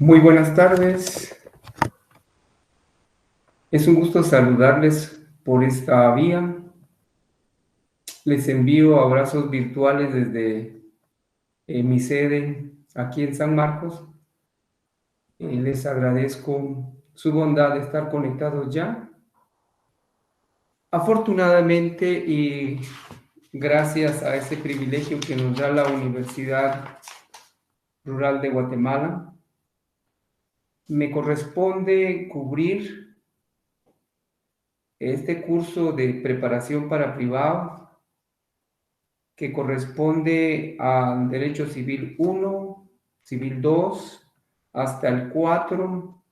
Muy buenas tardes. Es un gusto saludarles por esta vía. Les envío abrazos virtuales desde mi sede aquí en San Marcos. Les agradezco su bondad de estar conectados ya. Afortunadamente y gracias a ese privilegio que nos da la Universidad Rural de Guatemala, me corresponde cubrir este curso de preparación para privados que corresponde al Derecho Civil 1, Civil 2, hasta el 4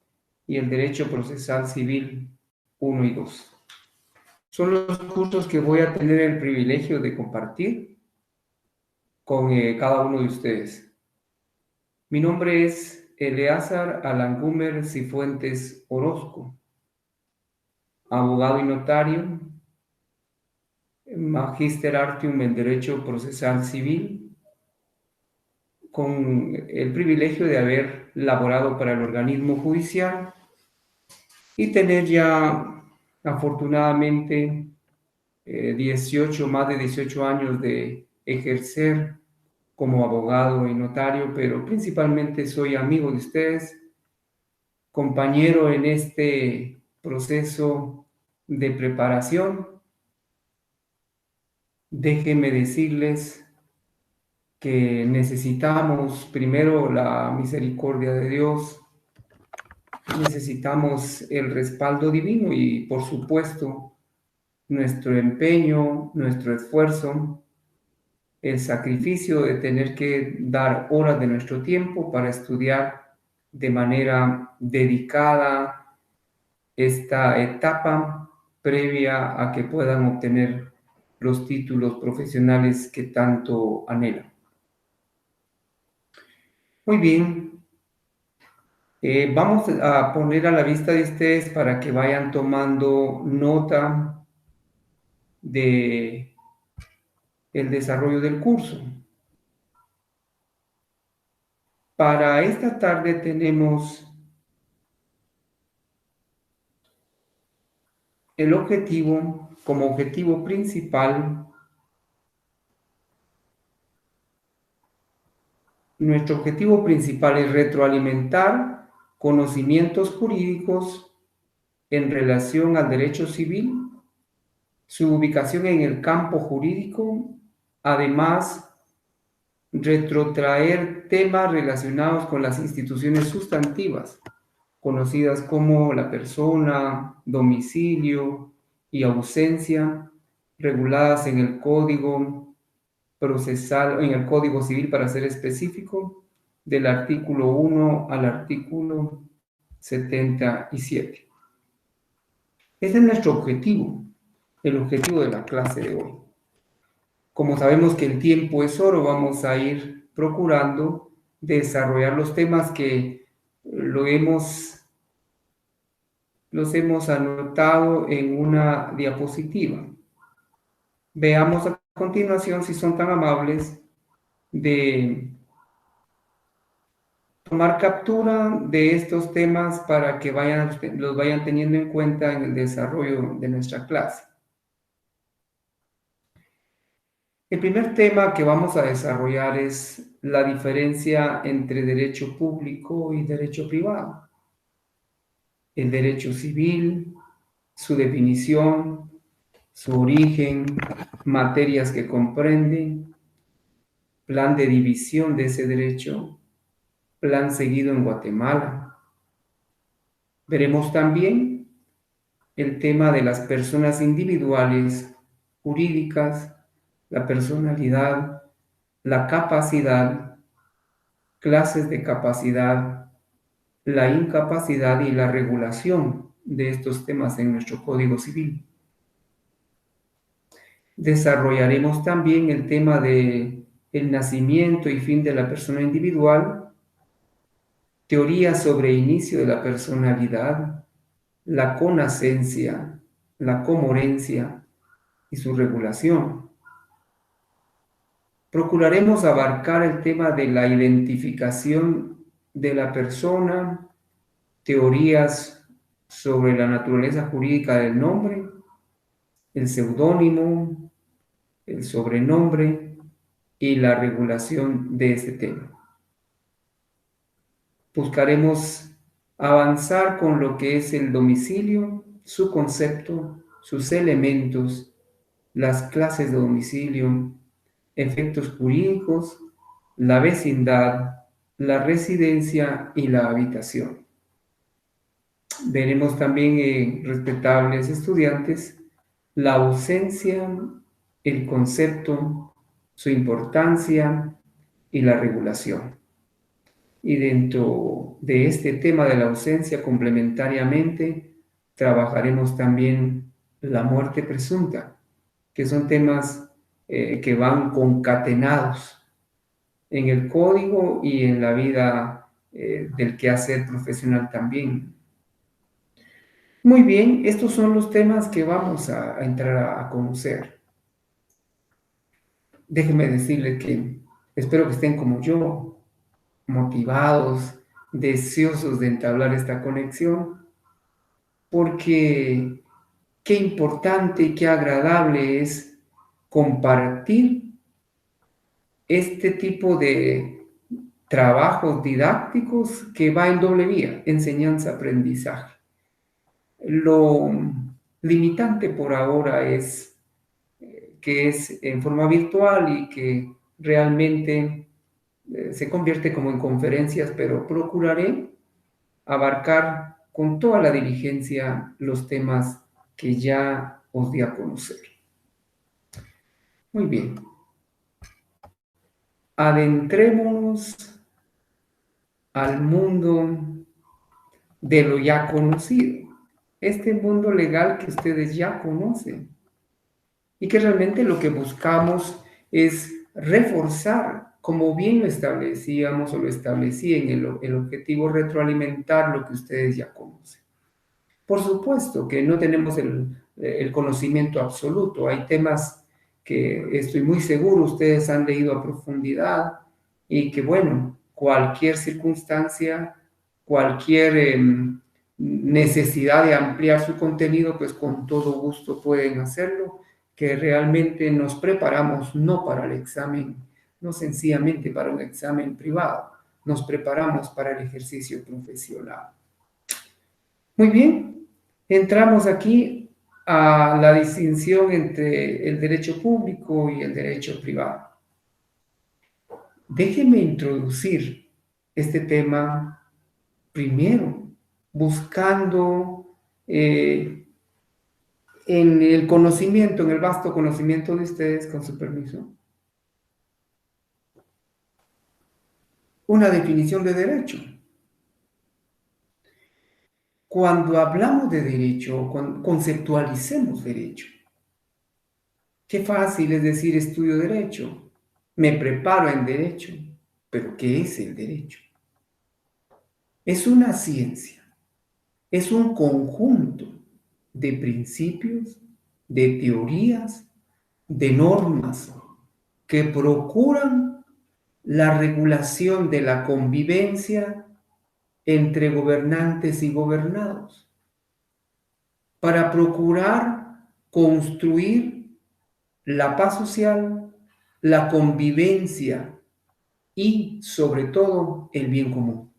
y el Derecho Procesal Civil 1 y 2. Son los cursos que voy a tener el privilegio de compartir con cada uno de ustedes. Mi nombre es Eleazar Alangumer Cifuentes Orozco, abogado y notario, Magister Artium en Derecho Procesal Civil, con el privilegio de haber laborado para el organismo judicial y tener ya, afortunadamente, más de 18 años de ejercer como abogado y notario, pero principalmente soy amigo de ustedes, compañero en este proceso de preparación. Déjenme decirles que necesitamos primero la misericordia de Dios, necesitamos el respaldo divino y, por supuesto, nuestro empeño, nuestro esfuerzo, el sacrificio de tener que dar horas de nuestro tiempo para estudiar de manera dedicada esta etapa previa a que puedan obtener los títulos profesionales que tanto anhelan. Muy bien, vamos a poner a la vista de ustedes para que vayan tomando nota de el desarrollo del curso. Para esta tarde tenemos el objetivo, como objetivo principal, nuestro objetivo principal es retroalimentar conocimientos jurídicos en relación al derecho civil, su ubicación en el campo jurídico, además retrotraer temas relacionados con las instituciones sustantivas, conocidas como la persona, domicilio y ausencia, reguladas en el Código Procesal, en el Código Civil para ser específico, del artículo 1 al artículo 77. Ese es nuestro objetivo, el objetivo de la clase de hoy. Como sabemos que el tiempo es oro, vamos a ir procurando desarrollar los temas que los hemos anotado en una diapositiva. Veamos a continuación, si son tan amables, de tomar captura de estos temas para que los vayan teniendo en cuenta en el desarrollo de nuestra clase. El primer tema que vamos a desarrollar es la diferencia entre derecho público y derecho privado. El derecho civil, su definición, su origen, materias que comprenden, plan de división de ese derecho, plan seguido en Guatemala. Veremos también el tema de las personas individuales, jurídicas, la personalidad, la capacidad, clases de capacidad, la incapacidad y la regulación de estos temas en nuestro Código Civil. Desarrollaremos también el tema de el nacimiento y fin de la persona individual, teoría sobre inicio de la personalidad, la connacencia, la comorencia y su regulación. Procuraremos abarcar el tema de la identificación de la persona, teorías sobre la naturaleza jurídica del nombre, el seudónimo, el sobrenombre y la regulación de este tema. Buscaremos avanzar con lo que es el domicilio, su concepto, sus elementos, las clases de domicilio, efectos jurídicos, la vecindad, la residencia y la habitación. Veremos también, respetables estudiantes, la ausencia, el concepto, su importancia y la regulación. Y dentro de este tema de la ausencia, complementariamente, trabajaremos también la muerte presunta, que son temas que van concatenados en el código y en la vida del quehacer profesional también. Muy bien, estos son los temas que vamos a entrar a conocer. Déjenme decirles que espero que estén como yo, motivados, deseosos de entablar esta conexión, porque qué importante y qué agradable es compartir este tipo de trabajos didácticos que va en doble vía, enseñanza-aprendizaje. Lo limitante por ahora es que es en forma virtual y que realmente se convierte como en conferencias, pero procuraré abarcar con toda la diligencia los temas que ya os di a conocer. Muy bien, adentrémonos al mundo de lo ya conocido, este mundo legal que ustedes ya conocen y que realmente lo que buscamos es reforzar, como bien lo establecíamos o lo establecí en el objetivo retroalimentar lo que ustedes ya conocen. Por supuesto que no tenemos el conocimiento absoluto, hay temas que estoy muy seguro ustedes han leído a profundidad y que, bueno, cualquier circunstancia, cualquier necesidad de ampliar su contenido, pues con todo gusto pueden hacerlo, que realmente nos preparamos no para el examen, no sencillamente para un examen privado, nos preparamos para el ejercicio profesional. Muy bien, entramos aquí a la distinción entre el derecho público y el derecho privado. Déjenme introducir este tema primero, buscando en el conocimiento, en el vasto conocimiento de ustedes, con su permiso, una definición de derecho. Cuando hablamos de derecho, conceptualicemos derecho. Qué fácil es decir estudio derecho, me preparo en derecho, pero ¿qué es el derecho? Es una ciencia, es un conjunto de principios, de teorías, de normas que procuran la regulación de la convivencia entre gobernantes y gobernados, para procurar construir la paz social, la convivencia y, sobre todo, el bien común.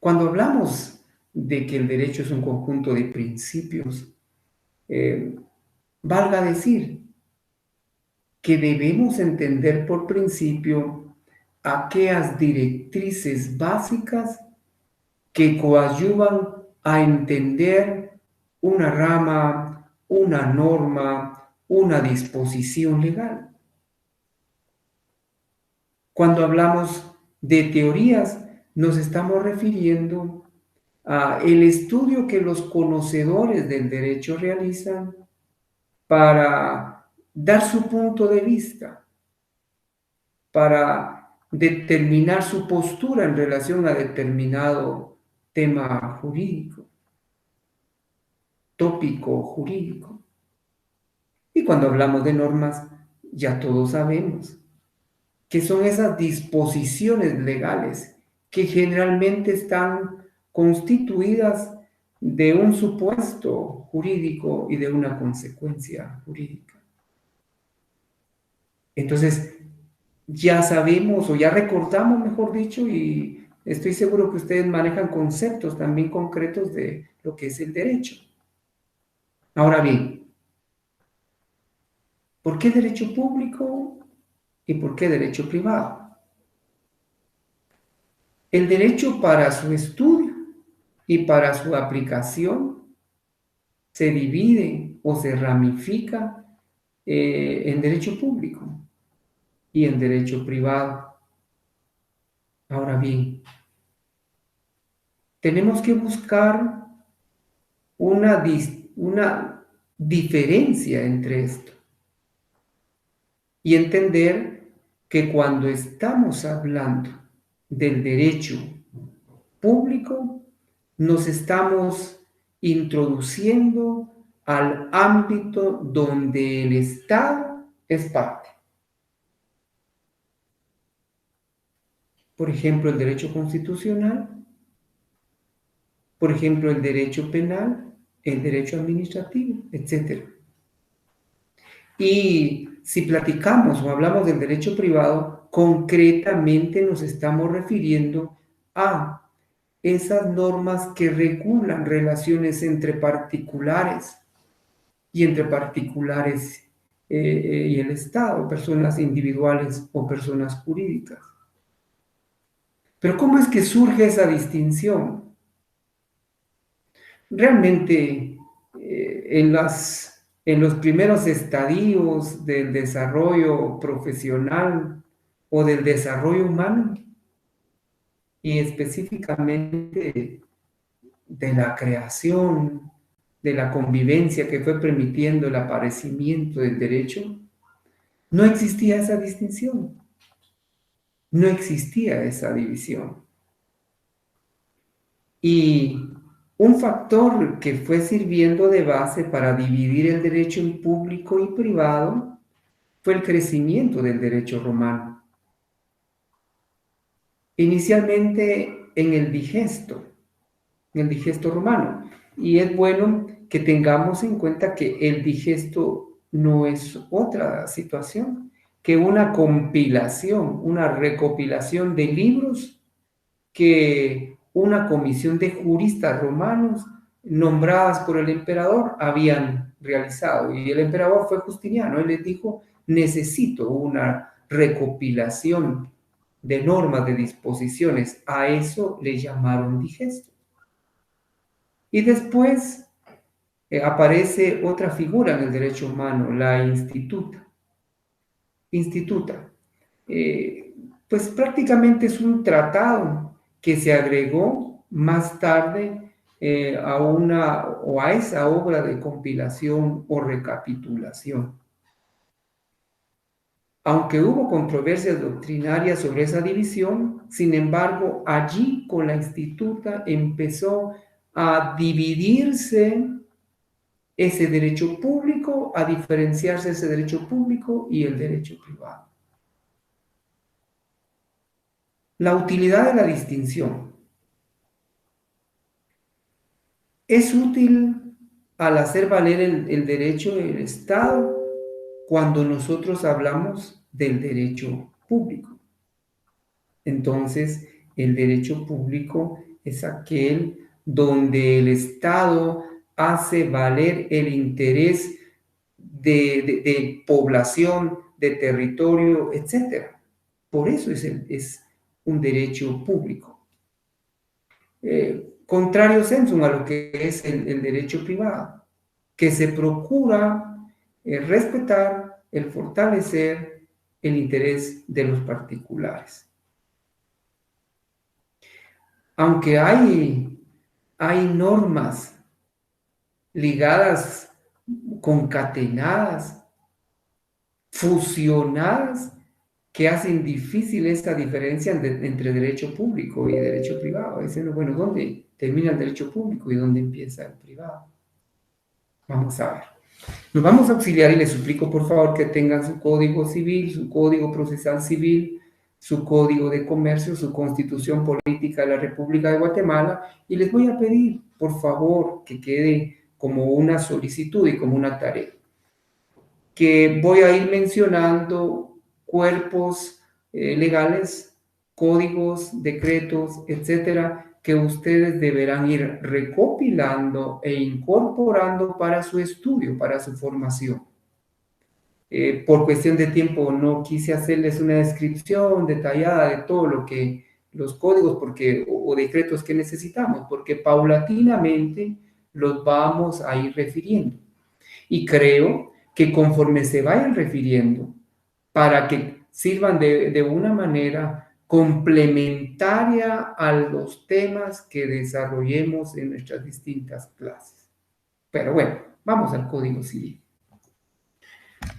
Cuando hablamos de que el derecho es un conjunto de principios, valga decir que debemos entender por principio aquellas directrices básicas que coadyuvan a entender una rama, una norma, una disposición legal. Cuando hablamos de teorías, nos estamos refiriendo a el estudio que los conocedores del derecho realizan para dar su punto de vista, para determinar su postura en relación a determinado tema jurídico, tópico jurídico. Y cuando hablamos de normas, ya todos sabemos. que son esas disposiciones legales que generalmente están constituidas de un supuesto jurídico y de una consecuencia jurídica. Entonces, ya sabemos o ya recordamos, mejor dicho, y estoy seguro que ustedes manejan conceptos también concretos de lo que es el derecho. Ahora bien, ¿por qué derecho público y por qué derecho privado? El derecho para su estudio y para su aplicación se divide o se ramifica en derecho público y en derecho privado. Ahora bien, tenemos que buscar una diferencia entre esto y entender que cuando estamos hablando del derecho público, nos estamos introduciendo al ámbito donde el Estado es parte. Por ejemplo, el derecho constitucional, por ejemplo, el derecho penal, el derecho administrativo, etc. Y si platicamos o hablamos del derecho privado, concretamente nos estamos refiriendo a esas normas que regulan relaciones entre particulares y entre particulares y el Estado, personas individuales o personas jurídicas. Pero ¿cómo es que surge esa distinción? Realmente en los primeros estadios del desarrollo profesional o del desarrollo humano, y específicamente de la creación, de la convivencia que fue permitiendo el aparecimiento del derecho, no existía esa distinción, no existía esa división. Y un factor que fue sirviendo de base para dividir el derecho en público y privado fue el crecimiento del derecho romano. Inicialmente en el digesto romano. Y es bueno que tengamos en cuenta que el digesto no es otra situación que una compilación, una recopilación de libros que una comisión de juristas romanos nombradas por el emperador habían realizado. Y el emperador fue Justiniano. Él les dijo, necesito una recopilación de normas, de disposiciones. A eso le llamaron digesto. Y después aparece otra figura en el derecho humano, la instituta. Instituta. Eh, pues prácticamente es un tratado que se agregó más tarde a una o a esa obra de compilación o recapitulación. Aunque hubo controversias doctrinarias sobre esa división, sin embargo, allí con la instituta empezó a dividirse ese derecho público, a diferenciarse ese derecho público y el derecho privado. La utilidad de la distinción es útil al hacer valer el derecho del Estado cuando nosotros hablamos del derecho público. Entonces, el derecho público es aquel donde el Estado hace valer el interés de población, de territorio, etc. Por eso es un derecho público. Contrario sensum a lo que es el derecho privado, que se procura respetar, el fortalecer el interés de los particulares. Aunque hay normas ligadas, concatenadas, fusionadas, que hacen difícil esta diferencia entre derecho público y derecho privado. Dicen, bueno, ¿dónde termina el derecho público y dónde empieza el privado? Vamos a ver. Nos vamos a auxiliar y les suplico por favor que tengan su código civil, su código procesal civil, su código de comercio, su constitución política de la República de Guatemala, y les voy a pedir por favor que quede como una solicitud y como una tarea, que voy a ir mencionando cuerpos legales, códigos, decretos, etcétera, que ustedes deberán ir recopilando e incorporando para su estudio, para su formación. Por cuestión de tiempo no quise hacerles una descripción detallada de todo lo que los códigos o decretos que necesitamos, porque paulatinamente los vamos a ir refiriendo. Y creo que conforme se vayan refiriendo, para que sirvan de una manera complementaria a los temas que desarrollemos en nuestras distintas clases. Pero bueno, vamos al Código Civil.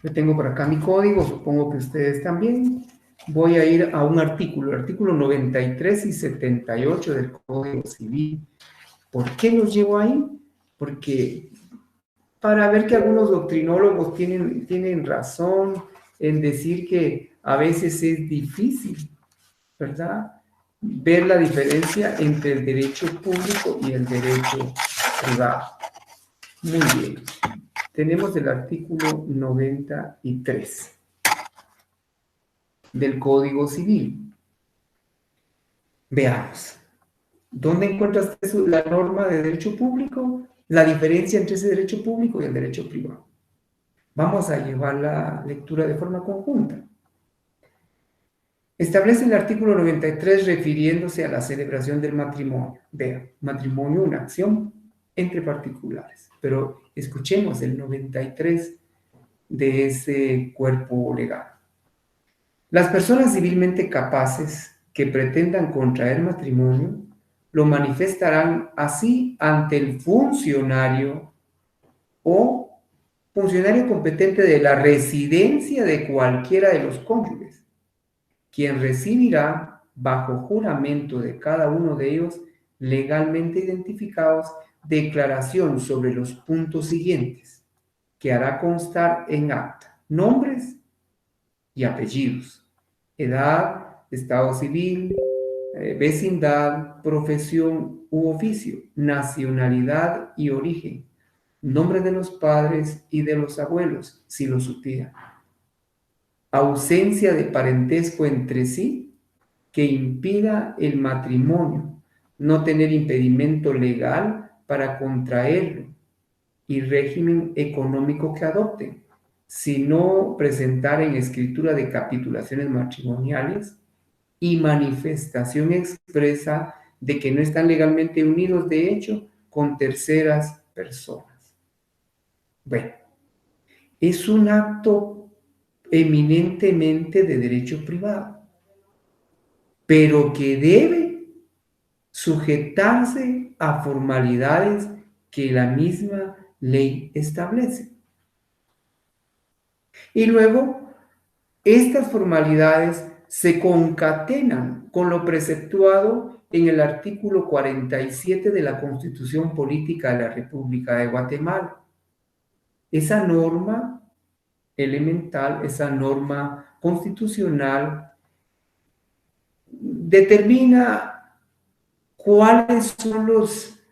Yo tengo por acá mi código, supongo que ustedes también. Voy a ir a un artículo, el artículo 93 y 78 del Código Civil. ¿Por qué los llevo ahí? Porque para ver que algunos doctrinólogos tienen razón en decir que a veces es difícil, ¿verdad?, ver la diferencia entre el derecho público y el derecho privado. Muy bien. Tenemos el artículo 93 del Código Civil. Veamos. ¿Dónde encuentras la norma de derecho público? La diferencia entre ese derecho público y el derecho privado. Vamos a llevar la lectura de forma conjunta. Establece el artículo 93 refiriéndose a la celebración del matrimonio. Vean, matrimonio, una acción entre particulares. Pero escuchemos el 93 de ese cuerpo legal. Las personas civilmente capaces que pretendan contraer matrimonio lo manifestarán así ante el funcionario o funcionario competente de la residencia de cualquiera de los cónyuges, quien recibirá bajo juramento de cada uno de ellos legalmente identificados declaración sobre los puntos siguientes, que hará constar en acta: nombres y apellidos, edad, estado civil, vecindad, profesión u oficio, nacionalidad y origen, nombre de los padres y de los abuelos, si los hubiera, ausencia de parentesco entre sí que impida el matrimonio, no tener impedimento legal para contraerlo y régimen económico que adopten, sino presentar en escritura de capitulaciones matrimoniales y manifestación expresa de que no están legalmente unidos de hecho con terceras personas. Bueno, es un acto eminentemente de derecho privado, pero que debe sujetarse a formalidades que la misma ley establece. Y luego, estas formalidades se concatenan con lo preceptuado en el artículo 47 de la Constitución Política de la República de Guatemala. Esa norma elemental, esa norma constitucional, determina cuáles son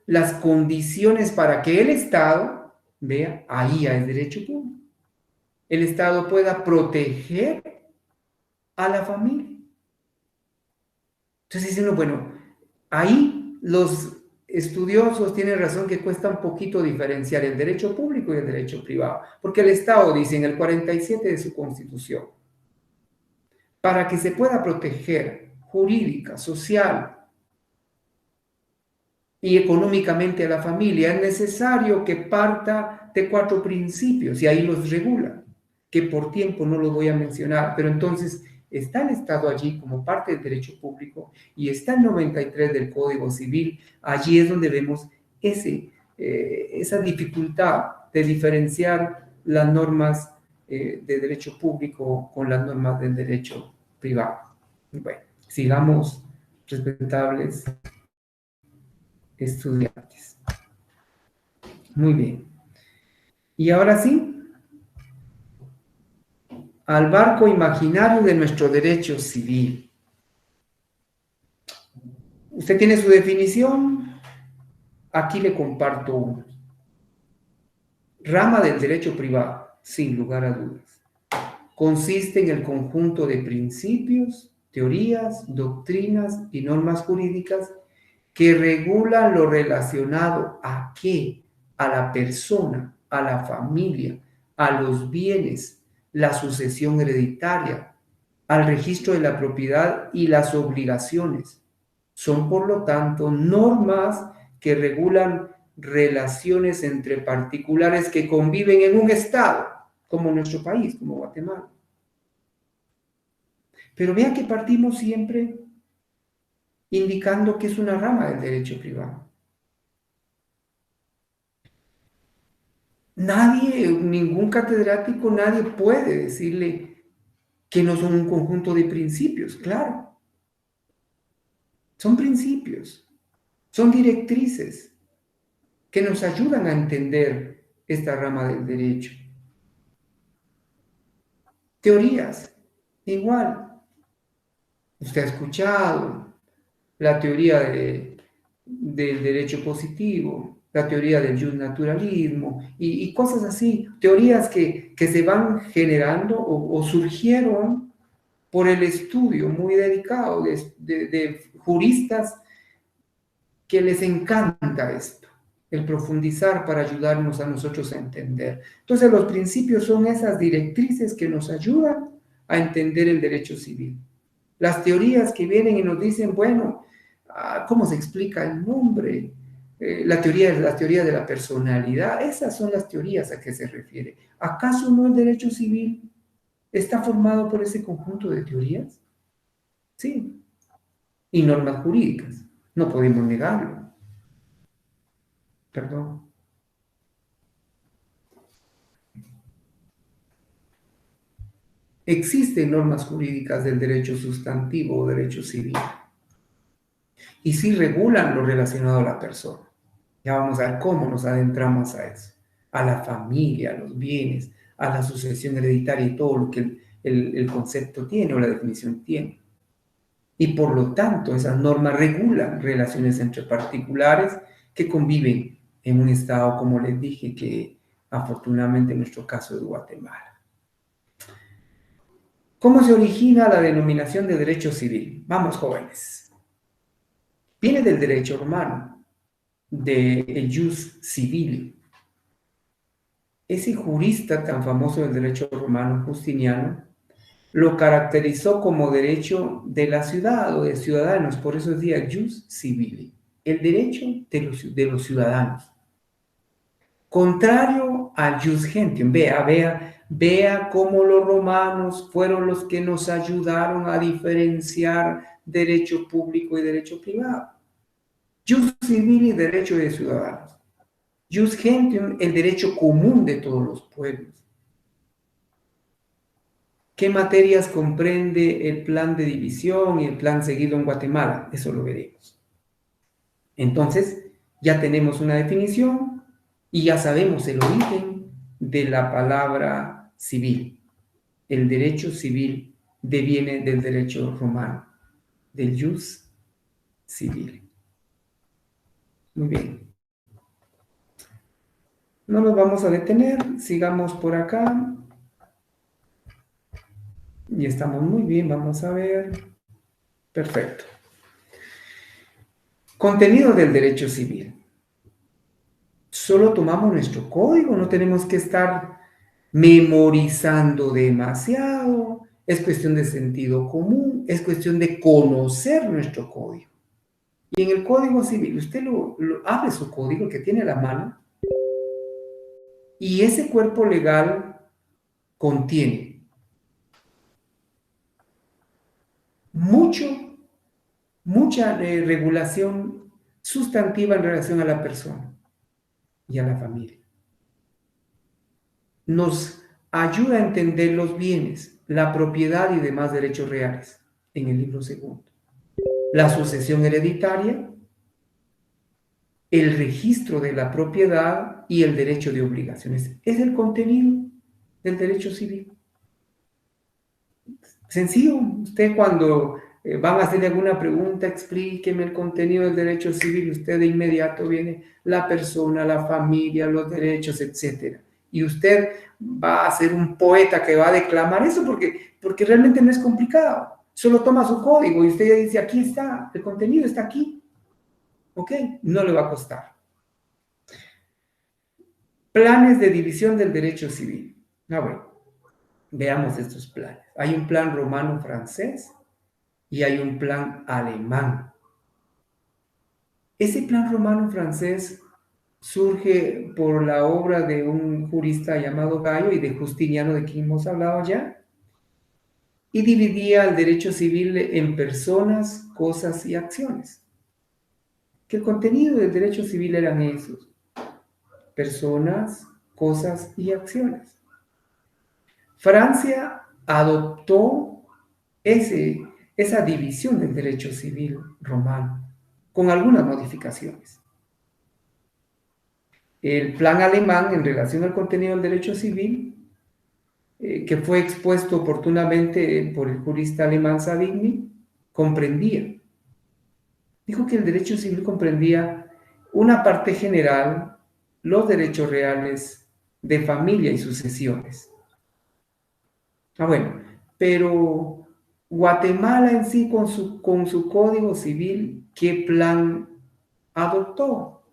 las condiciones para que el Estado, vea, ahí ya es derecho público, el Estado pueda proteger a la familia. Entonces dicen, bueno, ahí los estudiosos tienen razón que cuesta un poquito diferenciar el derecho público y el derecho privado, porque el Estado dice en el 47 de su Constitución, para que se pueda proteger jurídica, social y económicamente a la familia, es necesario que parta de 4 principios, y ahí los regula, que por tiempo no los voy a mencionar, pero entonces está el Estado allí como parte del derecho público y está el 93 del Código Civil. Allí es donde vemos esa dificultad de diferenciar las normas de derecho público con las normas del derecho privado. Bueno, sigamos, respetables estudiantes. Muy bien. Y ahora sí, al barco imaginario de nuestro derecho civil. Usted tiene su definición, aquí le comparto una. Rama del derecho privado, sin lugar a dudas. Consiste en el conjunto de principios, teorías, doctrinas y normas jurídicas que regulan lo relacionado a qué, a la persona, a la familia, a los bienes, la sucesión hereditaria, al registro de la propiedad y las obligaciones. Son, por lo tanto, normas que regulan relaciones entre particulares que conviven en un estado, como nuestro país, como Guatemala. Pero vean que partimos siempre indicando que es una rama del derecho privado. Nadie, ningún catedrático, nadie puede decirle que no son un conjunto de principios, claro. Son principios, son directrices que nos ayudan a entender esta rama del derecho. Teorías, igual. Usted ha escuchado la teoría del derecho positivo, la teoría del justnaturalismo y cosas así, teorías que se van generando o surgieron por el estudio muy dedicado de juristas que les encanta esto, el profundizar para ayudarnos a nosotros a entender. Entonces los principios son esas directrices que nos ayudan a entender el derecho civil. Las teorías que vienen y nos dicen, bueno, ¿cómo se explica el nombre? La teoría de la personalidad, esas son las teorías a que se refiere. ¿Acaso no el derecho civil está formado por ese conjunto de teorías? Sí, y normas jurídicas. No podemos negarlo. Perdón. Existen normas jurídicas del derecho sustantivo o derecho civil y sí regulan lo relacionado a la persona. Ya vamos a ver cómo nos adentramos a eso, a la familia, a los bienes, a la sucesión hereditaria y todo lo que el concepto tiene o la definición tiene. Y por lo tanto, esas normas regulan relaciones entre particulares que conviven en un estado, como les dije, que afortunadamente en nuestro caso es Guatemala. ¿Cómo se origina la denominación de derecho civil? Vamos, jóvenes. Viene del derecho romano, del jus civile. Ese jurista tan famoso del derecho romano, Justiniano, lo caracterizó como derecho de la ciudad o de ciudadanos, por eso decía jus civile, el derecho de los ciudadanos. Contrario al jus gentium, vea cómo los romanos fueron los que nos ayudaron a diferenciar derecho público y derecho privado. Jus civile y derecho de ciudadanos. Jus gentium, el derecho común de todos los pueblos. ¿Qué materias comprende el plan de división y el plan seguido en Guatemala? Eso lo veremos. Entonces, ya tenemos una definición y ya sabemos el origen de la palabra civil. El derecho civil deviene del derecho romano, del jus civile. Muy bien. No nos vamos a detener, sigamos por acá. Y estamos muy bien, vamos a ver. Perfecto. Contenido del derecho civil. Solo tomamos nuestro código, no tenemos que estar memorizando demasiado. Es cuestión de sentido común, es cuestión de conocer nuestro código. Y en el Código Civil, usted abre su código que tiene a la mano y ese cuerpo legal contiene mucha regulación sustantiva en relación a la persona y a la familia. Nos ayuda a entender los bienes, la propiedad y demás derechos reales en el libro segundo. La sucesión hereditaria, el registro de la propiedad y el derecho de obligaciones. Es el contenido del derecho civil. Sencillo, usted cuando van a hacerle alguna pregunta, explíqueme el contenido del derecho civil, usted de inmediato viene la persona, la familia, los derechos, etc. Y usted va a ser un poeta que va a declamar eso porque realmente no es complicado. Solo toma su código y usted ya dice, aquí está, el contenido está aquí. ¿Ok? No le va a costar. Planes de división del derecho civil. Bueno, veamos estos planes. Hay un plan romano-francés y hay un plan alemán. Ese plan romano-francés surge por la obra de un jurista llamado Gallo y de Justiniano, de quien hemos hablado ya, y dividía el derecho civil en personas, cosas y acciones. Que el contenido del derecho civil eran esos: personas, cosas y acciones. Francia adoptó esa división del derecho civil romano, con algunas modificaciones. El plan alemán, en relación al contenido del derecho civil, que fue expuesto oportunamente por el jurista alemán Savigny, dijo que el derecho civil comprendía una parte general, los derechos reales de familia y sucesiones. Bueno, pero Guatemala en sí, con su código civil, ¿qué plan adoptó?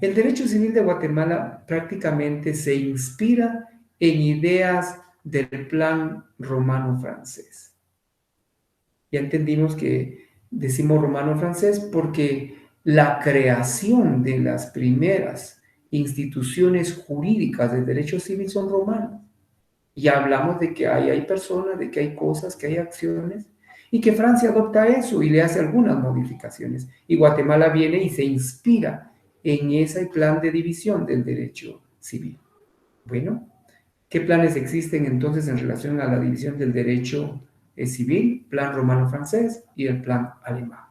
El derecho civil de Guatemala prácticamente se inspira en ideas del plan romano-francés. Ya entendimos que decimos romano-francés porque la creación de las primeras instituciones jurídicas del derecho civil son romanos. Y hablamos de que hay personas, de que hay cosas, que hay acciones, y que Francia adopta eso y le hace algunas modificaciones. Y Guatemala viene y se inspira en ese plan de división del derecho civil. Bueno, ¿qué planes existen entonces en relación a la división del derecho civil? Plan romano-francés y el plan alemán.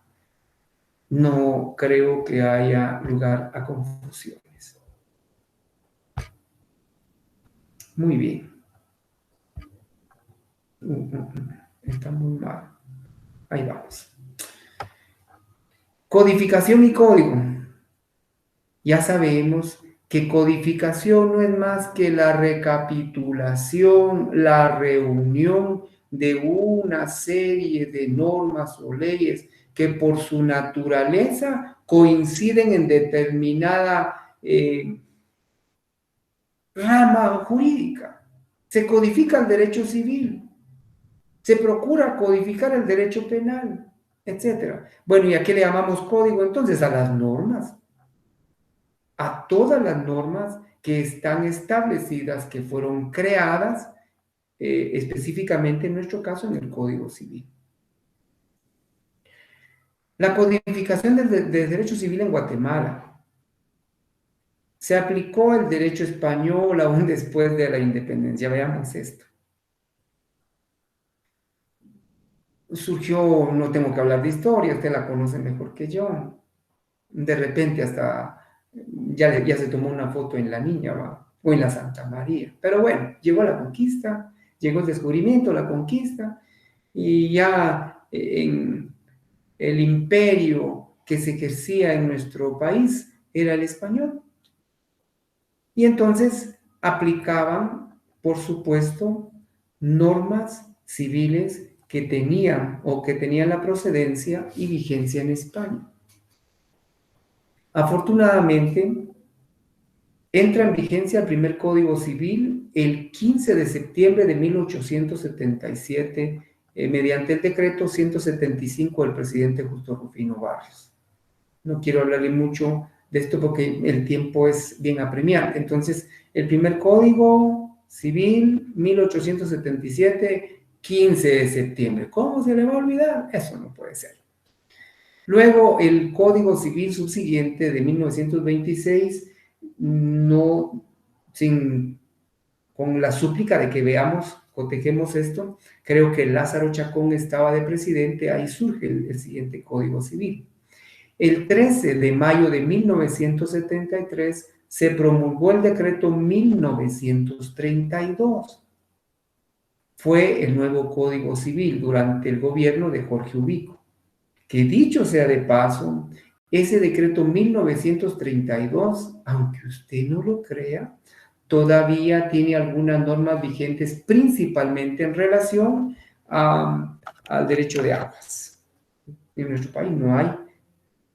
No creo que haya lugar a confusiones. Muy bien. Está muy mal. Ahí vamos. Codificación y código. Ya sabemos que codificación no es más que la recapitulación, la reunión de una serie de normas o leyes que por su naturaleza coinciden en determinada rama jurídica. Se codifica el derecho civil, se procura codificar el derecho penal, etc. Bueno, ¿y a qué le llamamos código? Entonces, a las normas, a todas las normas que están establecidas, que fueron creadas específicamente en nuestro caso en el Código Civil. La codificación del derecho civil en Guatemala. Se aplicó el derecho español aún después de la independencia. Veamos esto. Surgió, no tengo que hablar de historia, usted la conoce mejor que yo. De repente hasta ya se tomó una foto en la Niña, ¿va? O en la Santa María. Pero bueno, llegó la conquista, llegó el descubrimiento, la conquista, y ya en el imperio que se ejercía en nuestro país era el español. Y entonces aplicaban, por supuesto, normas civiles que tenían la procedencia y vigencia en España. Afortunadamente, entra en vigencia el primer Código Civil el 15 de septiembre de 1877 mediante el decreto 175 del presidente Justo Rufino Barrios. No quiero hablarle mucho de esto porque el tiempo es bien apremiante. Entonces, el primer Código Civil, 1877, 15 de septiembre. ¿Cómo se le va a olvidar? Eso no puede ser. Luego, el Código Civil subsiguiente de 1926, con la súplica de que veamos, cotejemos esto, creo que Lázaro Chacón estaba de presidente, ahí surge el siguiente Código Civil. El 13 de mayo de 1973 se promulgó el decreto 1932. Fue el nuevo Código Civil durante el gobierno de Jorge Ubico. Que dicho sea de paso, ese decreto 1932, aunque usted no lo crea, todavía tiene algunas normas vigentes, principalmente en relación al derecho de aguas. En nuestro país no hay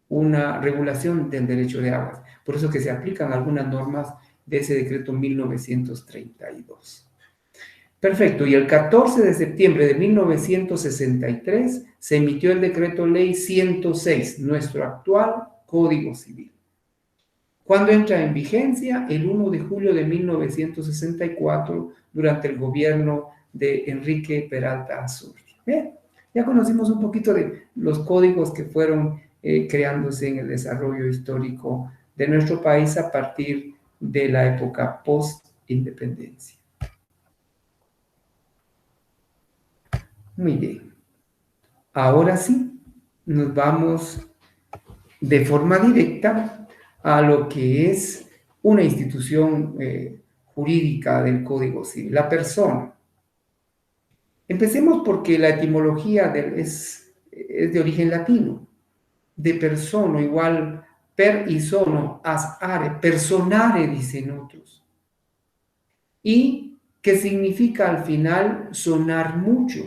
una regulación del derecho de aguas, por eso que se aplican algunas normas de ese decreto 1932. Perfecto, y el 14 de septiembre de 1963 se emitió el decreto ley 106, nuestro actual Código Civil. ¿Cuándo entra en vigencia? El 1 de julio de 1964, durante el gobierno de Enrique Peralta Azurri. Ya conocimos un poquito de los códigos que fueron creándose en el desarrollo histórico de nuestro país a partir de la época post-independencia. Muy bien. Ahora sí, nos vamos de forma directa a lo que es una institución jurídica del Código Civil, la persona. Empecemos porque la etimología es de origen latino, de persona, igual per y sono, as are, personare, dicen otros, y que significa al final sonar mucho.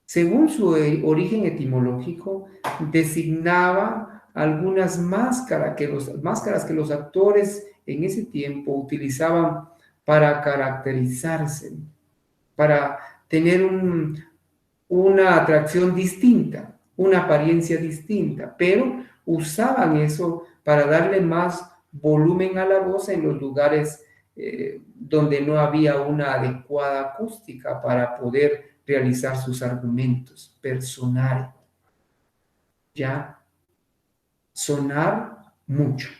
Según su origen etimológico, designaba algunas máscaras que los actores en ese tiempo utilizaban para caracterizarse, para tener una atracción distinta, una apariencia distinta, pero usaban eso para darle más volumen a la voz en los lugares donde no había una adecuada acústica para poder realizar sus argumentos, personal, ya sonar mucho.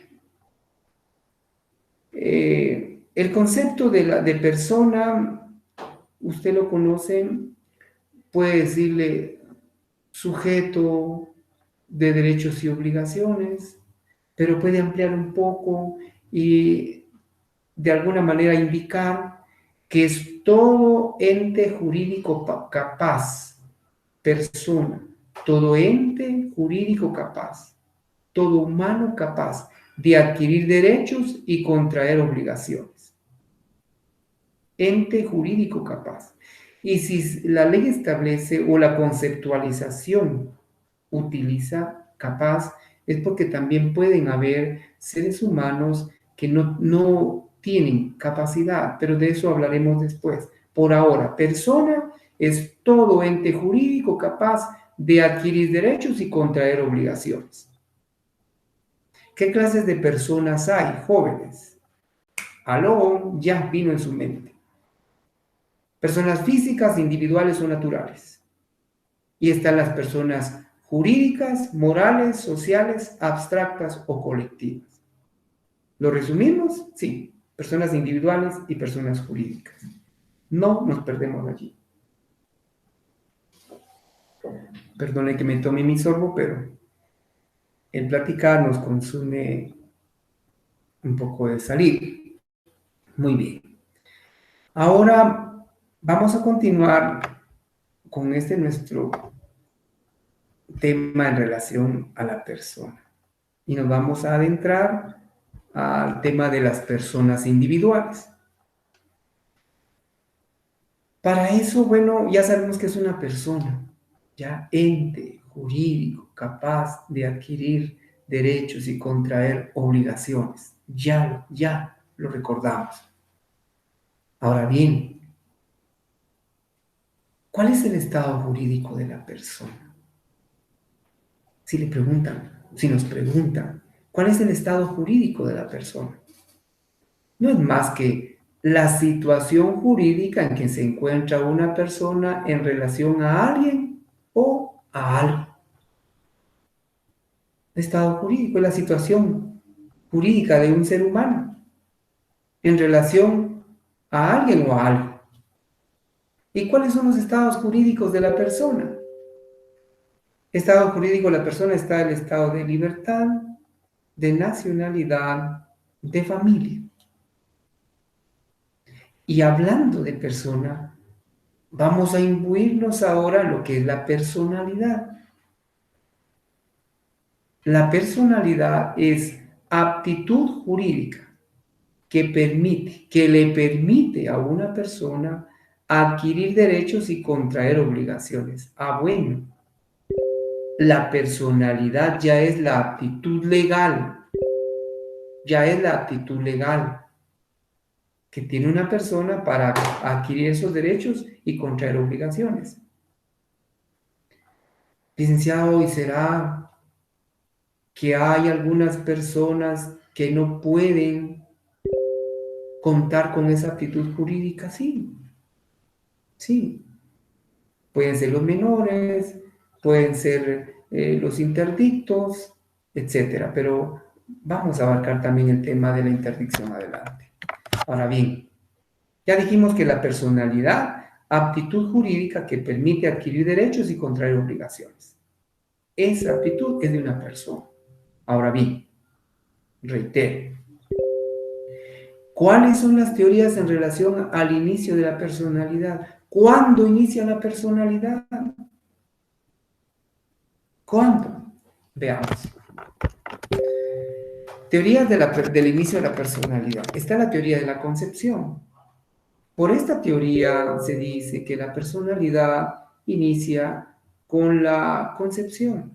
El concepto de persona, usted lo conoce, puede decirle sujeto de derechos y obligaciones, pero puede ampliar un poco y de alguna manera indicar que es todo ente jurídico capaz, persona, todo ente jurídico capaz, todo humano capaz de adquirir derechos y contraer obligaciones. Ente jurídico capaz. Y si la ley establece o la conceptualización utiliza capaz, es porque también pueden haber seres humanos que no tienen capacidad, pero de eso hablaremos después. Por ahora, persona es todo ente jurídico capaz de adquirir derechos y contraer obligaciones. ¿Qué clases de personas hay, jóvenes? Aló, ya vino en su mente. Personas físicas, individuales o naturales. Y están las personas jurídicas, morales, sociales, abstractas o colectivas. ¿Lo resumimos? Sí, personas individuales y personas jurídicas. No nos perdemos allí. Perdone que me tome mi sorbo, pero el platicar nos consume un poco de salir. Muy bien. Ahora vamos a continuar con este nuestro tema en relación a la persona. Y nos vamos a adentrar al tema de las personas individuales. Para eso, bueno, ya sabemos que es una persona, ya ente jurídico capaz de adquirir derechos y contraer obligaciones. Ya lo recordamos. Ahora bien, ¿cuál es el estado jurídico de la persona? Si nos preguntan, ¿cuál es el estado jurídico de la persona? No es más que la situación jurídica en que se encuentra una persona en relación a alguien o a algo. El estado jurídico es la situación jurídica de un ser humano en relación a alguien o a algo. ¿Y cuáles son los estados jurídicos de la persona? Estado jurídico de la persona está el estado de libertad, de nacionalidad, de familia. Y hablando de persona, vamos a imbuirnos ahora lo que es la personalidad. La personalidad es aptitud jurídica que le permite a una persona adquirir derechos y contraer obligaciones. Ah, bueno, la personalidad ya es la aptitud legal, ya es la aptitud legal que tiene una persona para adquirir esos derechos y contraer obligaciones. Licenciado, ¿y será que hay algunas personas que no pueden contar con esa aptitud jurídica? Sí, sí. Pueden ser los menores, pueden ser los interdictos, etcétera. Pero vamos a abarcar también el tema de la interdicción adelante. Ahora bien, ya dijimos que la personalidad, aptitud jurídica que permite adquirir derechos y contraer obligaciones. Esa aptitud es de una persona. Ahora bien, reitero, ¿cuáles son las teorías en relación al inicio de la personalidad? ¿Cuándo inicia la personalidad? ¿Cuándo? Veamos. Teorías del inicio de la personalidad. Está la teoría de la concepción. Por esta teoría se dice que la personalidad inicia con la concepción.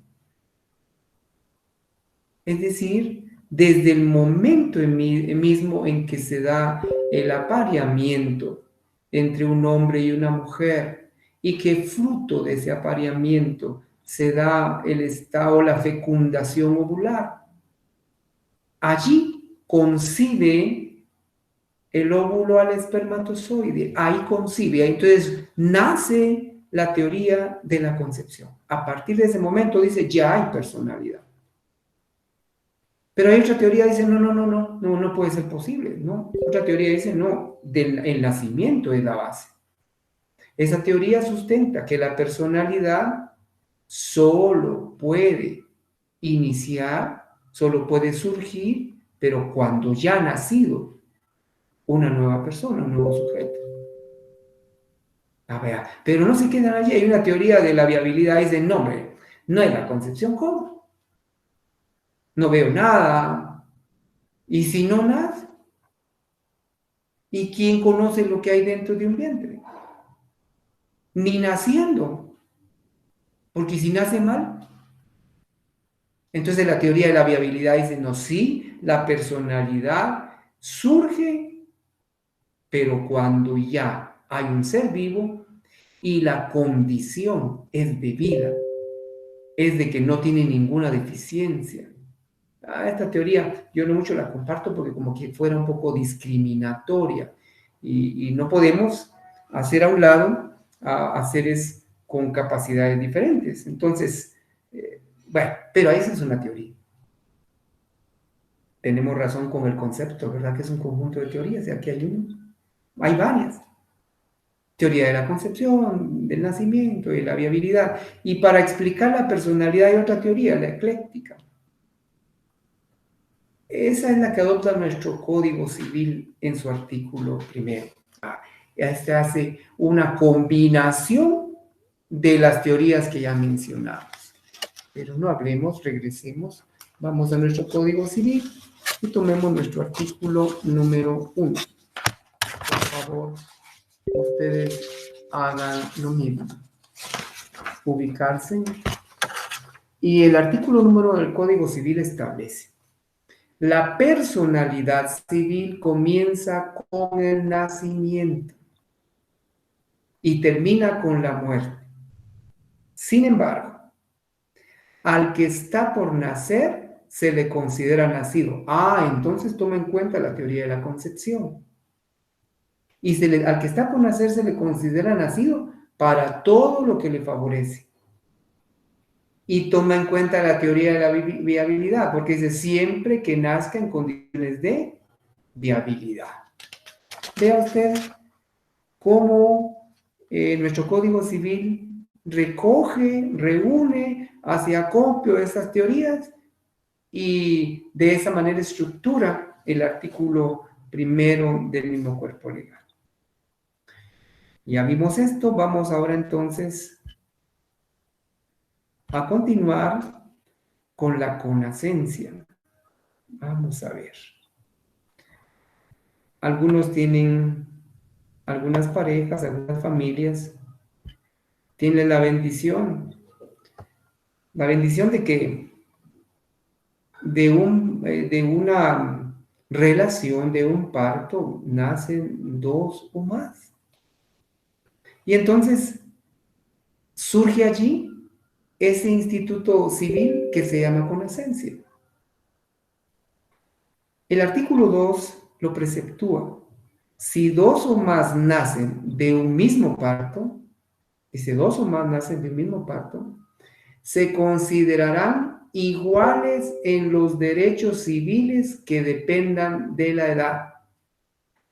Es decir, desde el momento mismo en que se da el apareamiento entre un hombre y una mujer y que fruto de ese apareamiento se da el estado, la fecundación ovular. Allí concibe el óvulo al espermatozoide, ahí concibe, entonces nace la teoría de la concepción. A partir de ese momento dice, ya hay personalidad. Pero hay otra teoría que dice, no puede ser posible, ¿no? Otra teoría dice, no, el nacimiento es la base. Esa teoría sustenta que la personalidad solo puede iniciar, solo puede surgir, pero cuando ya ha nacido una nueva persona, un nuevo sujeto. A ver, pero no se quedan allí, hay una teoría de la viabilidad, dice, no, hombre, no es la concepción, ¿cómo? No veo nada, y si no nace, ¿y quién conoce lo que hay dentro de un vientre? Ni naciendo, porque si nace mal, entonces la teoría de la viabilidad dice, no, sí, la personalidad surge, pero cuando ya hay un ser vivo y la condición es de vida, es de que no tiene ninguna deficiencia. Esta teoría yo no mucho la comparto porque como que fuera un poco discriminatoria y no podemos hacer a un lado a seres con capacidades diferentes. Entonces, bueno, pero esa es una teoría. Tenemos razón con el concepto, ¿verdad? Que es un conjunto de teorías y aquí hay varias. Teoría de la concepción, del nacimiento y la viabilidad. Y para explicar la personalidad hay otra teoría, la ecléctica. Esa es la que adopta nuestro Código Civil en su artículo primero. Este hace una combinación de las teorías que ya mencionamos. Pero no hablemos, regresemos, vamos a nuestro Código Civil y tomemos nuestro artículo número 1. Por favor, ustedes hagan lo mismo. Ubicarse. Y el artículo número del Código Civil establece: la personalidad civil comienza con el nacimiento y termina con la muerte. Sin embargo, al que está por nacer se le considera nacido. Entonces toma en cuenta la teoría de la concepción. Y al que está por nacer se le considera nacido para todo lo que le favorece. Y toma en cuenta la teoría de la viabilidad, porque dice siempre que nazca en condiciones de viabilidad. Vea usted cómo nuestro Código Civil recoge, reúne, hace acopio de esas teorías y de esa manera estructura el artículo primero del mismo cuerpo legal. Ya vimos esto, vamos ahora entonces a continuar con la conacencia. Vamos a ver. Algunas parejas, algunas familias, tienen la bendición de que de una relación, de un parto, nacen dos o más. Y entonces surge allí ese instituto civil que se llama conacencia. El artículo 2 lo preceptúa. Si dos o más nacen de un mismo parto, dice dos o más nacen de un mismo parto, se considerarán iguales en los derechos civiles que dependan de la edad.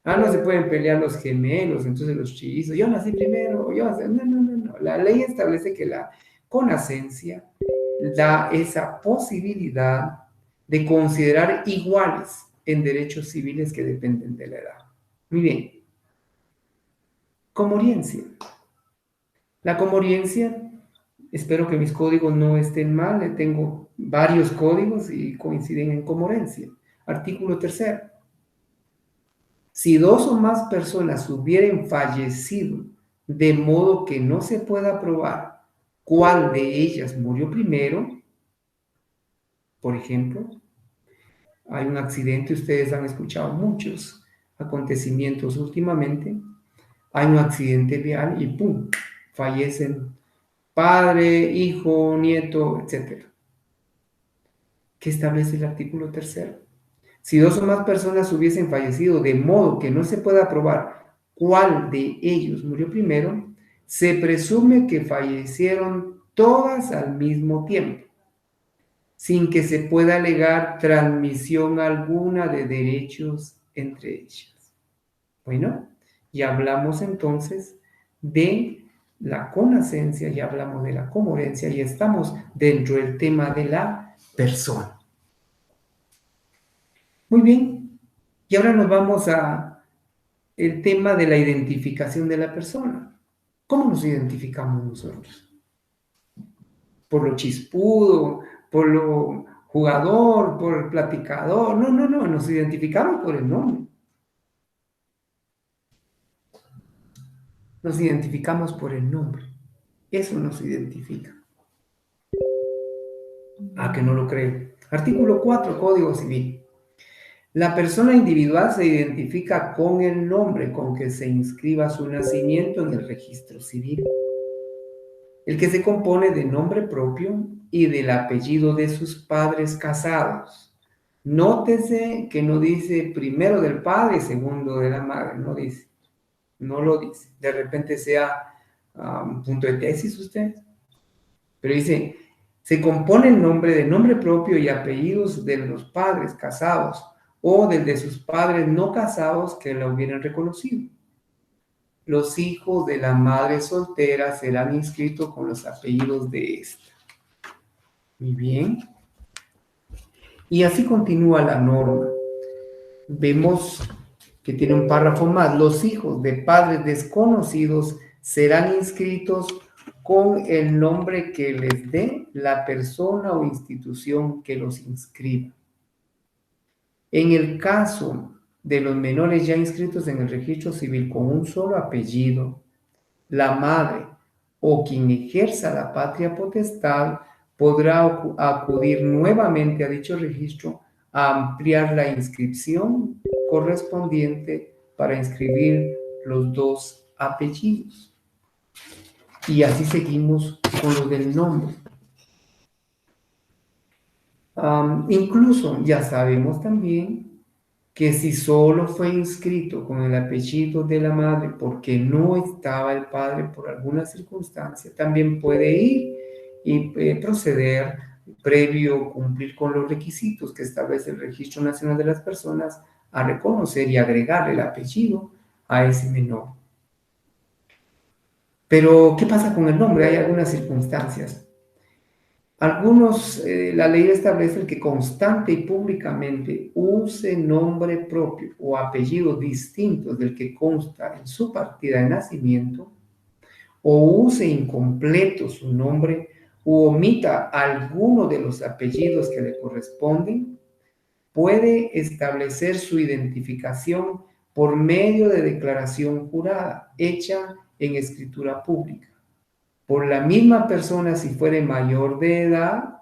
No se pueden pelear los gemelos, entonces los chillizos. Yo nací primero, no. La ley establece que la conacencia da esa posibilidad de considerar iguales en derechos civiles que dependen de la edad. Muy bien. Comoriencia. La comoriencia, espero que mis códigos no estén mal, tengo varios códigos y coinciden en comoriencia. Artículo 3. Si dos o más personas hubieran fallecido de modo que no se pueda probar cuál de ellas murió primero, por ejemplo, hay un accidente, ustedes han escuchado muchos acontecimientos últimamente, hay un accidente vial y ¡pum!, fallecen padre, hijo, nieto, etc. ¿Qué establece el artículo 3? Si dos o más personas hubiesen fallecido de modo que no se pueda probar cuál de ellos murió primero, se presume que fallecieron todas al mismo tiempo, sin que se pueda alegar transmisión alguna de derechos entre ellas. Bueno, ya hablamos entonces de la conacencia, ya hablamos de la comorencia y estamos dentro del tema de la persona. Muy bien, y ahora nos vamos a el tema de la identificación de la persona. ¿Cómo nos identificamos nosotros? ¿Por lo chispudo, por lo jugador, por el platicador? No, nos identificamos por el nombre. Nos identificamos por el nombre. Eso nos identifica. Que no lo creo. Artículo 4, Código Civil. La persona individual se identifica con el nombre con que se inscriba su nacimiento en el registro civil, el que se compone de nombre propio y del apellido de sus padres casados. Nótese que no dice primero del padre y segundo de la madre, no lo dice. De repente sea un punto de tesis usted, pero dice, se compone el nombre de nombre propio y apellidos de los padres casados o del de sus padres no casados que la hubieran reconocido. Los hijos de la madre soltera serán inscritos con los apellidos de esta. Muy bien. Y así continúa la norma. Vemos que tiene un párrafo más. Los hijos de padres desconocidos serán inscritos con el nombre que les dé la persona o institución que los inscriba. En el caso de los menores ya inscritos en el registro civil con un solo apellido, la madre o quien ejerza la patria potestad podrá acudir nuevamente a dicho registro a ampliar la inscripción correspondiente para inscribir los dos apellidos. Y así seguimos con lo del nombre. Incluso ya sabemos también que si solo fue inscrito con el apellido de la madre porque no estaba el padre por alguna circunstancia, también puede ir y proceder previo cumplir con los requisitos que establece el Registro Nacional de las Personas a reconocer y agregar el apellido a ese menor. Pero, ¿qué pasa con el nombre? Hay algunas circunstancias. La ley establece que constante y públicamente use nombre propio o apellido distintos del que consta en su partida de nacimiento, o use incompleto su nombre, u omita alguno de los apellidos que le corresponden, puede establecer su identificación por medio de declaración jurada, hecha en escritura pública, por la misma persona si fuere mayor de edad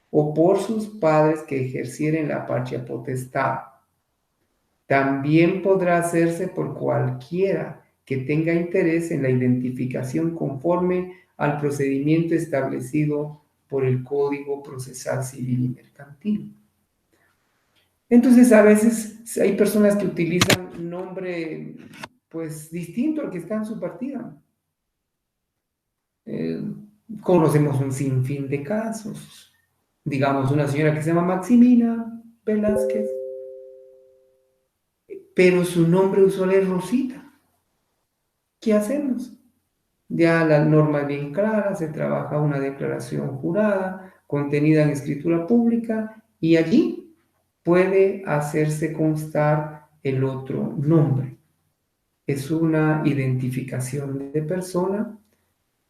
o por sus padres que ejercieren la patria potestad. También podrá hacerse por cualquiera que tenga interés en la identificación conforme al procedimiento establecido por el Código Procesal Civil y Mercantil. Entonces, a veces hay personas que utilizan un nombre, pues, distinto al que está en su partida. Eh, Conocemos un sinfín de casos. Digamos, una señora que se llama Maximina Velázquez, pero su nombre usual es Rosita. ¿Qué hacemos? Ya la norma es bien clara, se trabaja una declaración jurada contenida en escritura pública y allí puede hacerse constar el otro nombre. Es una identificación de persona.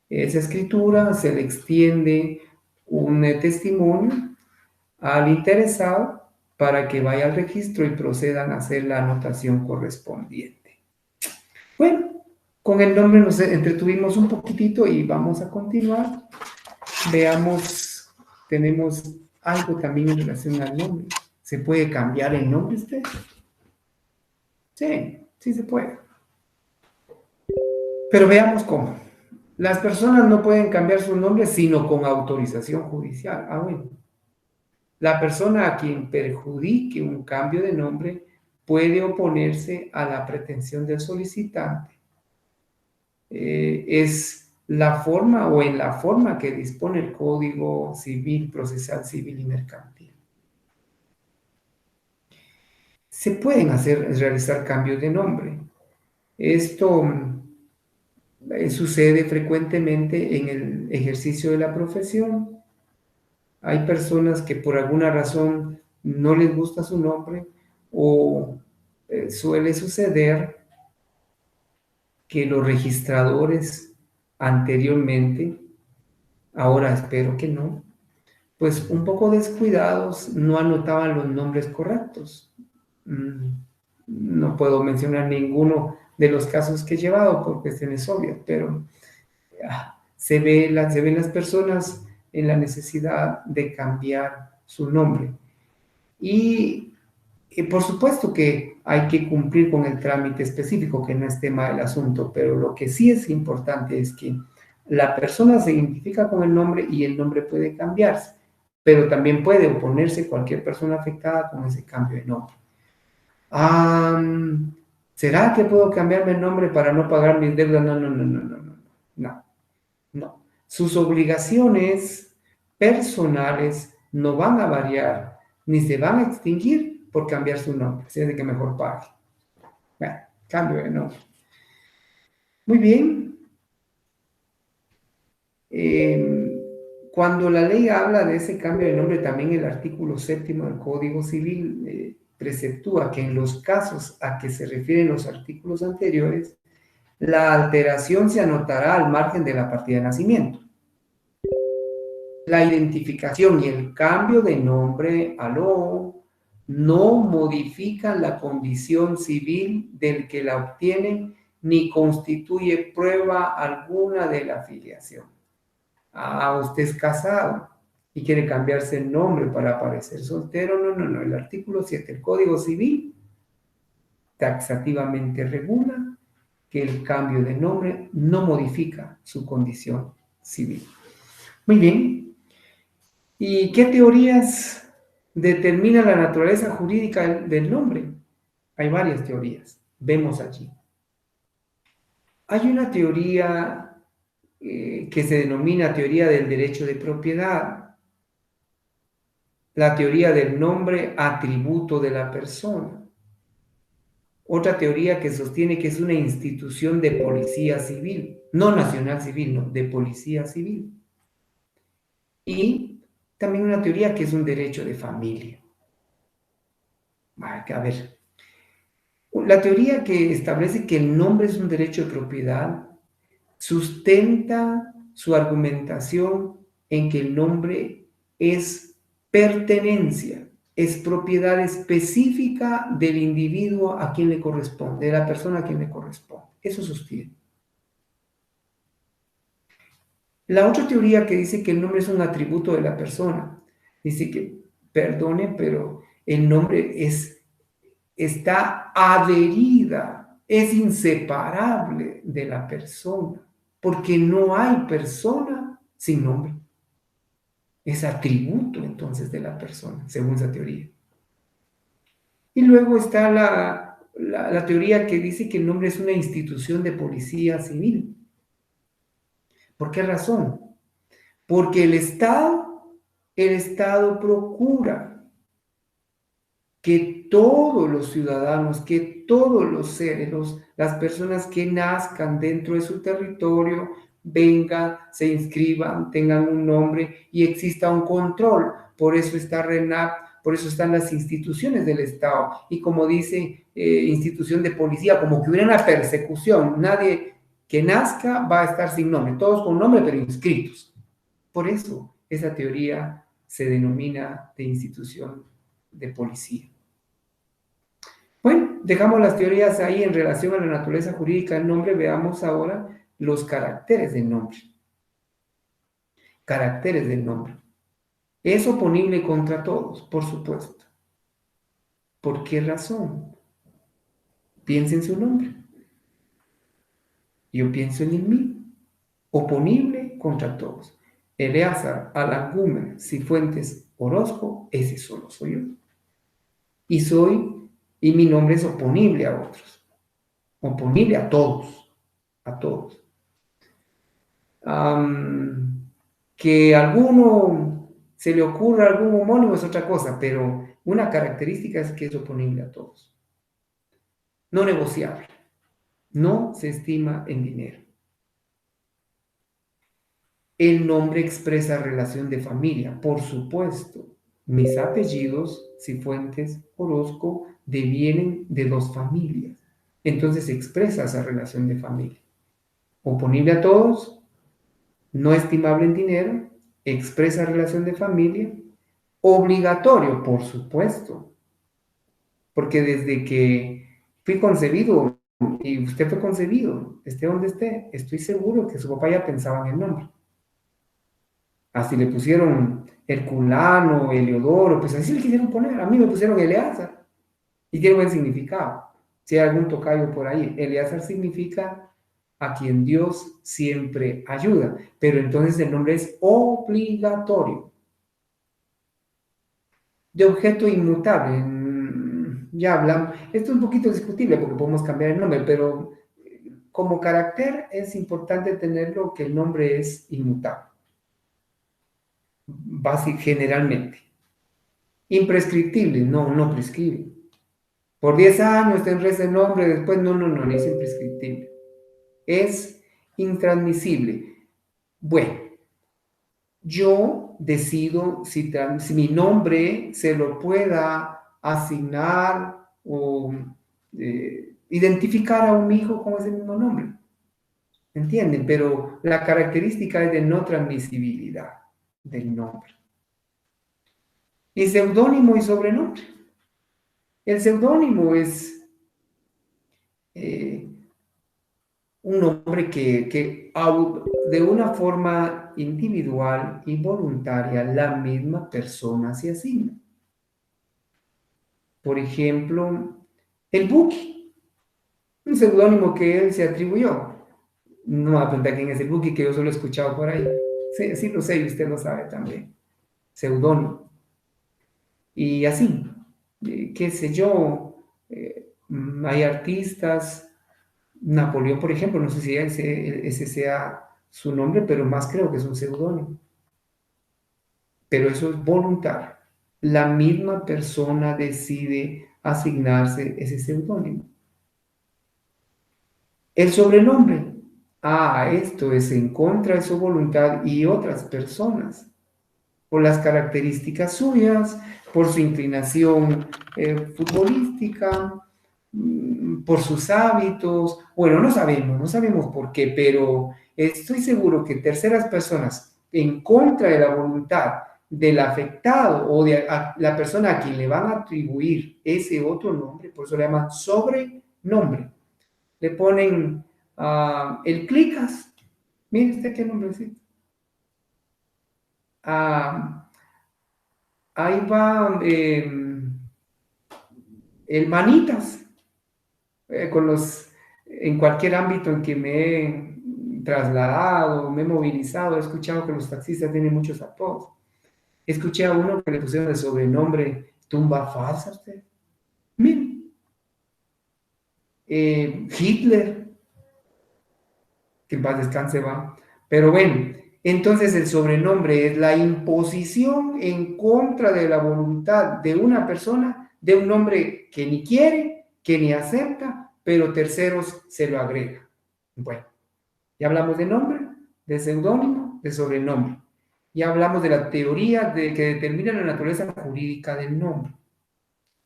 Esa escritura se le extiende un testimonio al interesado para que vaya al registro y procedan a hacer la anotación correspondiente. Bueno, con el nombre nos entretuvimos un poquitito y vamos a continuar. Veamos, tenemos algo también en relación al nombre. ¿Se puede cambiar el nombre usted? Sí, sí se puede. Pero veamos cómo. Las personas no pueden cambiar su nombre sino con autorización judicial. Ah, bueno. La persona a quien perjudique un cambio de nombre puede oponerse a la pretensión del solicitante. Es la forma o en la forma que dispone el Código Civil, Procesal Civil y Mercantil. Se pueden realizar cambios de nombre. Esto sucede frecuentemente en el ejercicio de la profesión. Hay personas que por alguna razón no les gusta su nombre o suele suceder que los registradores anteriormente, ahora espero que no, pues un poco descuidados, no anotaban los nombres correctos. No puedo mencionar ninguno de los casos que he llevado por cuestiones obvias, pero se ven las personas en la necesidad de cambiar su nombre. Y por supuesto que hay que cumplir con el trámite específico, que no es tema del asunto, pero lo que sí es importante es que la persona se identifica con el nombre y el nombre puede cambiarse, pero también puede oponerse cualquier persona afectada con ese cambio de nombre. ¿Será que puedo cambiarme el nombre para no pagar mis deudas? No. Sus obligaciones personales no van a variar ni se van a extinguir por cambiar su nombre. Así es de que mejor pague. Bueno, cambio de nombre. Muy bien. Cuando la ley habla de ese cambio de nombre, también el artículo 7 del Código Civil preceptúa que en los casos a que se refieren los artículos anteriores, la alteración se anotará al margen de la partida de nacimiento. La identificación y el cambio de nombre, no modifican la condición civil del que la obtiene ni constituye prueba alguna de la afiliación. Usted es casado y quiere cambiarse el nombre para aparecer soltero. No. El artículo 7 del Código Civil taxativamente regula que el cambio de nombre no modifica su condición civil. Muy bien. ¿Y qué teorías determinan la naturaleza jurídica del nombre? Hay varias teorías. Vemos allí. Hay una teoría que se denomina teoría del derecho de propiedad. La teoría del nombre atributo de la persona. Otra teoría que sostiene que es una institución de policía civil, no nacional civil, no, de policía civil. Y también una teoría que es un derecho de familia. A ver, la teoría que establece que el nombre es un derecho de propiedad sustenta su argumentación en que el nombre es pertenencia, es propiedad específica del individuo a quien le corresponde, de la persona a quien le corresponde. Eso sostiene. La otra teoría que dice que el nombre es un atributo de la persona, dice que, perdone, pero el nombre está adherida, es inseparable de la persona, porque no hay persona sin nombre. Es atributo entonces de la persona, según esa teoría. Y luego está la teoría que dice que el nombre es una institución de policía civil. ¿Por qué razón? Porque el Estado procura que todos los ciudadanos, que todos los seres, las personas que nazcan dentro de su territorio, vengan, se inscriban, tengan un nombre y exista un control. Por eso está RENAP, por eso están las instituciones del Estado. Y como dice institución de policía, como que hubiera una persecución. Nadie que nazca va a estar sin nombre, todos con nombre pero inscritos. Por eso esa teoría se denomina de institución de policía. Bueno, dejamos las teorías ahí en relación a la naturaleza jurídica del nombre. Veamos ahora los caracteres del nombre. Caracteres del nombre. Es oponible contra todos, por supuesto. ¿Por qué razón? Piensa en su nombre. Yo pienso en el mío. Oponible contra todos. Eleazar, Alangumen, Cifuentes, Orozco, ese solo soy yo. Y mi nombre es oponible a otros. Oponible a todos. A todos. Que a alguno se le ocurra algún homónimo es otra cosa, pero una característica es que es oponible a todos. No negociable. No se estima en dinero. El nombre expresa relación de familia, por supuesto. Mis apellidos, Cifuentes, Orozco, devienen de dos familias. Entonces expresa esa relación de familia. Oponible a todos, no estimable en dinero, expresa relación de familia, obligatorio, por supuesto, porque desde que fui concebido y usted fue concebido, esté donde esté, estoy seguro que su papá ya pensaba en el nombre. Así le pusieron Herculano, Heliodoro, pues así le quisieron poner. A mí me pusieron Eleazar y tiene buen significado. Si hay algún tocayo por ahí, Eleazar significa a quien Dios siempre ayuda, pero entonces el nombre es obligatorio. De objeto inmutable, ya hablamos, esto es un poquito discutible porque podemos cambiar el nombre, pero como carácter es importante tenerlo que el nombre es inmutable, generalmente. Imprescriptible, no prescribe. Por 10 años tendré ese nombre, después no es imprescriptible. Es intransmisible. Bueno, yo decido si mi nombre se lo pueda asignar o identificar a un hijo con ese mismo nombre. ¿Entienden? Pero la característica es de no transmisibilidad del nombre. Y seudónimo y sobrenombre. El seudónimo es un nombre que de una forma individual y voluntaria la misma persona se asigna. Por ejemplo, el Buki, un seudónimo que él se atribuyó. No va a preguntar quién es el Buki, que yo solo he escuchado por ahí. Sí, sí lo sé y usted lo sabe también. Seudónimo. Y así, qué sé yo, hay artistas, Napoleón, por ejemplo, no sé si ese sea su nombre, pero más creo que es un seudónimo. Pero eso es voluntario. La misma persona decide asignarse ese seudónimo. El sobrenombre. Esto es en contra de su voluntad y otras personas por las características suyas, por su inclinación futbolística, por sus hábitos. Bueno, no sabemos por qué, pero estoy seguro que terceras personas en contra de la voluntad del afectado o de la persona a quien le van a atribuir ese otro nombre, por eso le llaman sobrenombre. Le ponen el clicas. Mire usted qué nombrecito. Ahí va el manitas, en cualquier ámbito en que me he trasladado, me he movilizado, he escuchado que los taxistas tienen muchos apodos. Escuché a uno que le pusieron de sobrenombre tumba falsa, usted. Mire, Hitler, que en paz descanse va. Pero bueno, entonces el sobrenombre es la imposición en contra de la voluntad de una persona de un nombre que ni quiere, que ni acepta, pero terceros se lo agregan. Bueno, ya hablamos de nombre, de seudónimo, de sobrenombre. Ya hablamos de la teoría que determina la naturaleza jurídica del nombre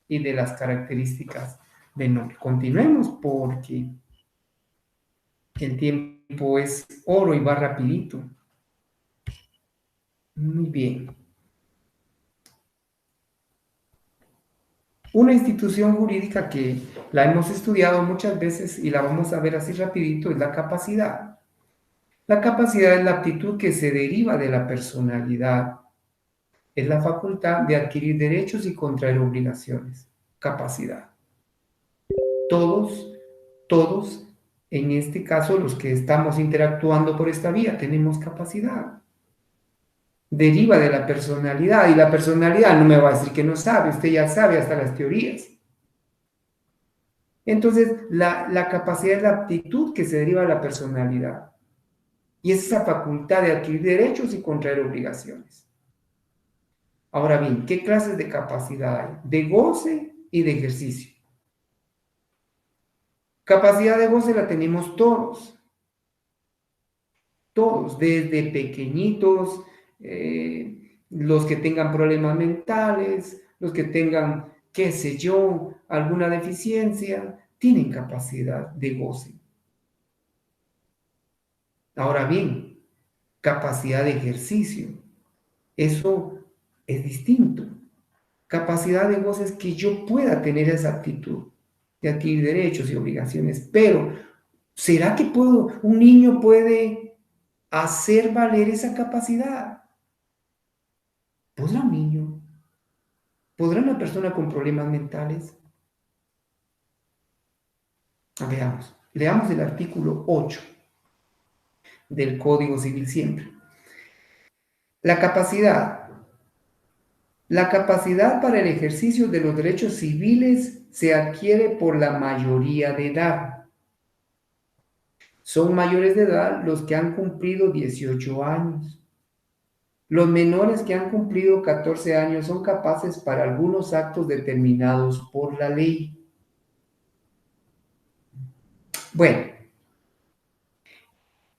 y de las características del nombre. Continuemos porque el tiempo es oro y va rapidito. Muy bien. Una institución jurídica que la hemos estudiado muchas veces y la vamos a ver así rapidito es la capacidad. La capacidad es la aptitud que se deriva de la personalidad. Es la facultad de adquirir derechos y contraer obligaciones. Capacidad. Todos, en este caso los que estamos interactuando por esta vía, tenemos capacidad. Deriva de la personalidad, y la personalidad no me va a decir que no sabe, usted ya sabe hasta las teorías. Entonces, la capacidad es la aptitud que se deriva de la personalidad, y es esa facultad de adquirir derechos y contraer obligaciones. Ahora bien, ¿qué clases de capacidad hay? De goce y de ejercicio. Capacidad de goce la tenemos todos, desde pequeñitos, los que tengan problemas mentales, los que tengan, qué sé yo, alguna deficiencia, tienen capacidad de goce. Ahora bien, capacidad de ejercicio, eso es distinto. Capacidad de goce es que yo pueda tener esa actitud de adquirir derechos y obligaciones, pero ¿será que un niño puede hacer valer esa capacidad? ¿Podrá un niño? ¿Podrá una persona con problemas mentales? Veamos, leamos el artículo 8 del Código Civil siempre. La capacidad. La capacidad para el ejercicio de los derechos civiles se adquiere por la mayoría de edad. Son mayores de edad los que han cumplido 18 años. Los menores que han cumplido 14 años son capaces para algunos actos determinados por la ley. Bueno,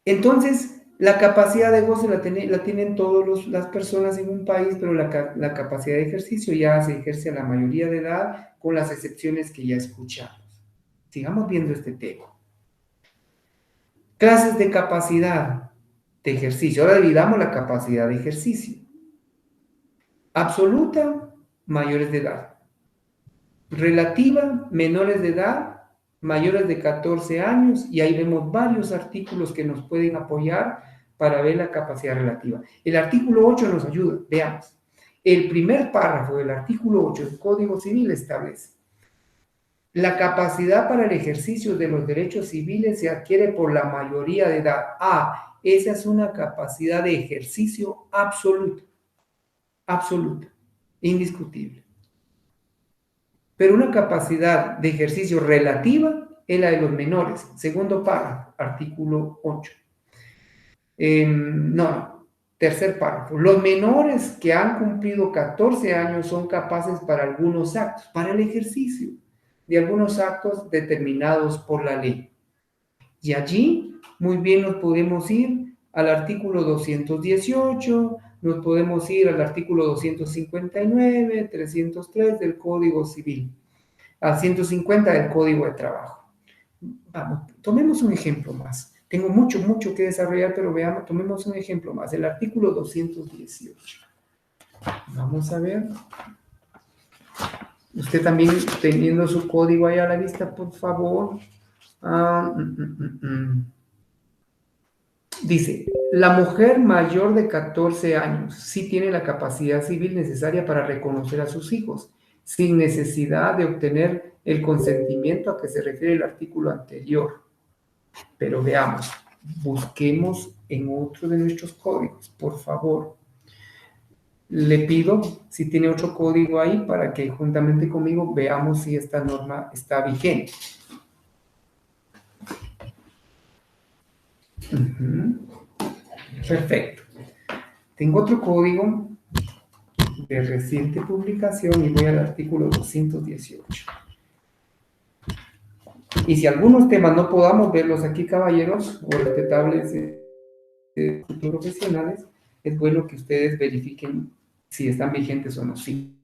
entonces la capacidad de goce la tienen todas las personas en un país, pero la capacidad de ejercicio ya se ejerce a la mayoría de edad, con las excepciones que ya escuchamos. Sigamos viendo este tema. Clases de capacidad de ejercicio. Ahora dividamos la capacidad de ejercicio. Absoluta, mayores de edad. Relativa, menores de edad, mayores de 14 años, y ahí vemos varios artículos que nos pueden apoyar para ver la capacidad relativa. El artículo 8 nos ayuda, veamos. El primer párrafo del artículo 8 del Código Civil establece: la capacidad para el ejercicio de los derechos civiles se adquiere por la mayoría de edad. Esa es una capacidad de ejercicio absoluta, indiscutible. Pero una capacidad de ejercicio relativa es la de los menores. Segundo párrafo, artículo 8. Tercer párrafo. Los menores que han cumplido 14 años son capaces para algunos actos, para el ejercicio de algunos actos determinados por la ley. Y allí muy bien nos podemos ir al artículo 218, nos podemos ir al artículo 259, 303 del Código Civil, al 150 del Código de Trabajo. Vamos, tomemos un ejemplo más. Tengo mucho que desarrollar, pero veamos, tomemos un ejemplo más. El artículo 218. Vamos a ver. Usted también teniendo su código ahí a la vista, por favor. Dice, la mujer mayor de 14 años sí tiene la capacidad civil necesaria para reconocer a sus hijos, sin necesidad de obtener el consentimiento a que se refiere el artículo anterior. Pero veamos, busquemos en otro de nuestros códigos, por favor. Le pido si tiene otro código ahí para que juntamente conmigo veamos si esta norma está vigente. Perfecto. Tengo otro código de reciente publicación y voy al artículo 218. Y si algunos temas no podamos verlos aquí, caballeros, o respetables profesionales, es bueno que ustedes verifiquen si están vigentes o no. Sí.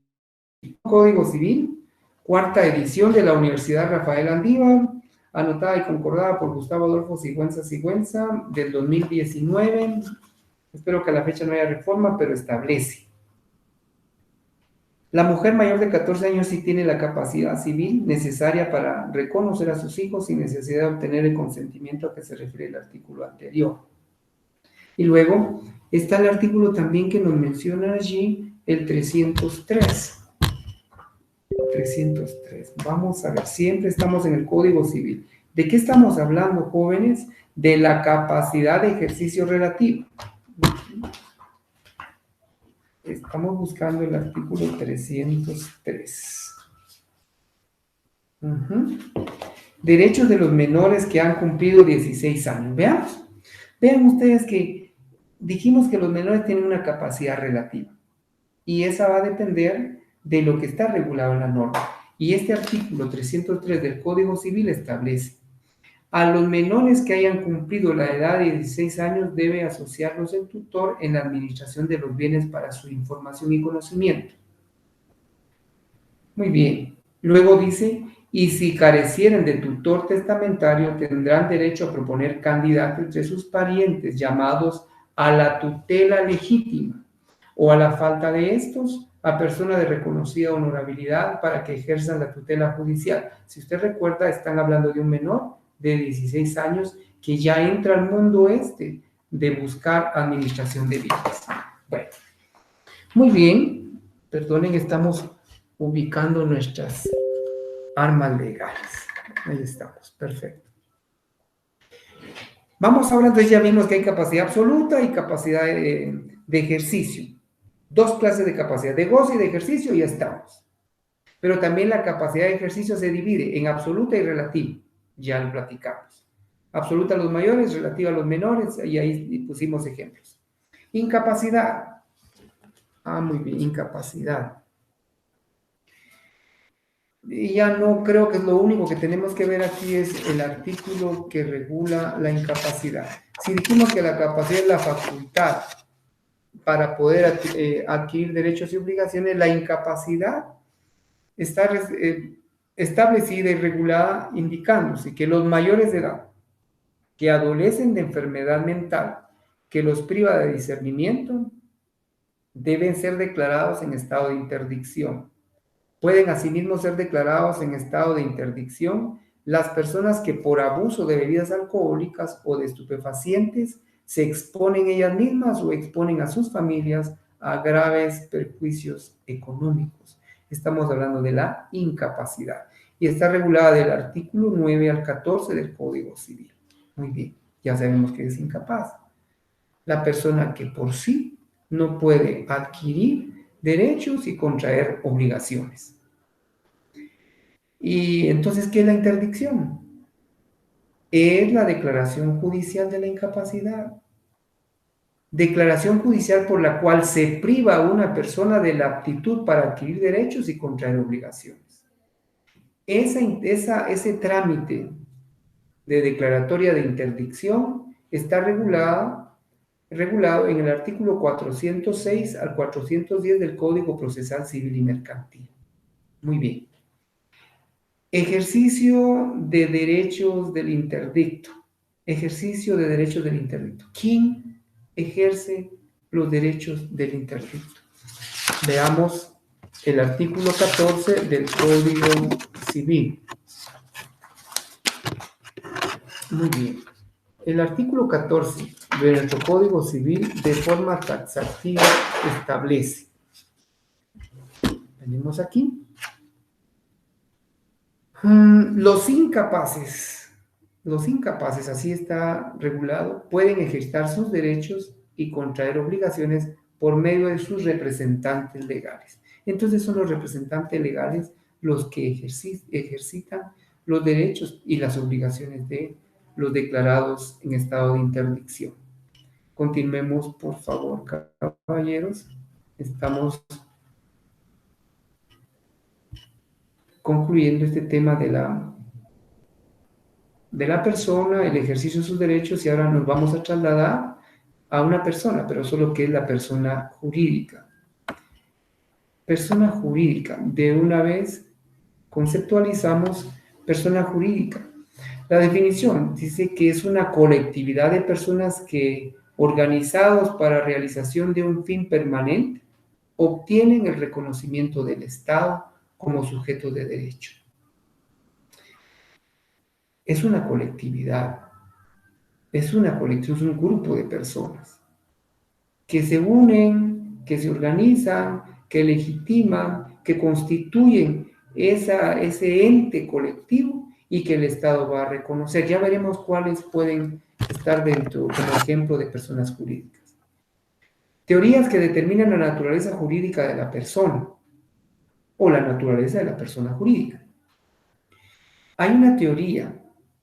Código Civil, cuarta edición de la Universidad Rafael Andívar, anotada y concordada por Gustavo Adolfo Sigüenza, del 2019. Espero que a la fecha no haya reforma, pero establece. La mujer mayor de 14 años sí tiene la capacidad civil necesaria para reconocer a sus hijos sin necesidad de obtener el consentimiento a que se refiere el artículo anterior. Y luego está el artículo también que nos menciona allí, el 303. 303. Vamos a ver, siempre estamos en el Código Civil. ¿De qué estamos hablando, jóvenes? De la capacidad de ejercicio relativo. Estamos buscando el artículo 303. Derechos de los menores que han cumplido 16 años. Veamos. Vean ustedes que dijimos que los menores tienen una capacidad relativa. Y esa va a depender de lo que está regulado en la norma. Y este artículo 303 del Código Civil establece: a los menores que hayan cumplido la edad de 16 años debe asociarlos el tutor en la administración de los bienes para su información y conocimiento. Muy bien. Luego dice, y si carecieren de tutor testamentario, tendrán derecho a proponer candidato entre sus parientes llamados a la tutela legítima, o a la falta de estos, a persona de reconocida honorabilidad para que ejerzan la tutela judicial. Si usted recuerda, están hablando de un menor de 16 años que ya entra al mundo de buscar administración de bienes. Bueno, muy bien. Perdonen, estamos ubicando nuestras armas legales. Ahí estamos, perfecto. Vamos ahora, entonces ya vimos que hay capacidad absoluta y capacidad de ejercicio. Dos clases de capacidad, de goce y de ejercicio, ya estamos. Pero también la capacidad de ejercicio se divide en absoluta y relativa, ya lo platicamos. Absoluta a los mayores, relativa a los menores, y ahí pusimos ejemplos. Incapacidad. Muy bien, incapacidad. Y ya no creo que es lo único que tenemos que ver aquí, es el artículo que regula la incapacidad. Si dijimos que la capacidad es la facultad para poder adquirir derechos y obligaciones, la incapacidad está establecida y regulada indicándose que los mayores de edad que adolecen de enfermedad mental que los priva de discernimiento deben ser declarados en estado de interdicción. Pueden asimismo ser declarados en estado de interdicción las personas que por abuso de bebidas alcohólicas o de estupefacientes se exponen ellas mismas o exponen a sus familias a graves perjuicios económicos. Estamos hablando de la incapacidad y está regulada del artículo 9 al 14 del Código Civil. Muy bien, ya sabemos que es incapaz. La persona que por sí no puede adquirir derechos y contraer obligaciones. Y entonces, ¿qué es la interdicción? Es la declaración judicial de la incapacidad. Declaración judicial por la cual se priva a una persona de la aptitud para adquirir derechos y contraer obligaciones. Ese trámite de declaratoria de interdicción está regulada regulado en el artículo 406 al 410 del Código Procesal Civil y Mercantil. Muy bien. Ejercicio de derechos del interdicto. Ejercicio de derechos del interdicto. ¿Quién ejerce los derechos del interdicto? Veamos el artículo 14 del Código Civil. Muy bien. El artículo 14 de nuestro Código Civil de forma taxativa establece. Venimos aquí. Los incapaces, así está regulado, pueden ejercitar sus derechos y contraer obligaciones por medio de sus representantes legales. Entonces son los representantes legales los que ejercitan los derechos y las obligaciones de los declarados en estado de interdicción. Continuemos, por favor, caballeros. Estamos concluyendo este tema de la persona, el ejercicio de sus derechos, y ahora nos vamos a trasladar a una persona, pero solo que es la persona jurídica. Persona jurídica. De una vez conceptualizamos persona jurídica. La definición dice que es una colectividad de personas que, organizados para realización de un fin permanente, obtienen el reconocimiento del Estado como sujetos de derecho. Es una colectividad, es un grupo de personas que se unen, que se organizan, que legitiman, que constituyen ese ente colectivo y que el Estado va a reconocer. Ya veremos cuáles pueden estar dentro como ejemplo de personas jurídicas. Teorías que determinan la naturaleza jurídica de la persona o la naturaleza de la persona jurídica. Hay una teoría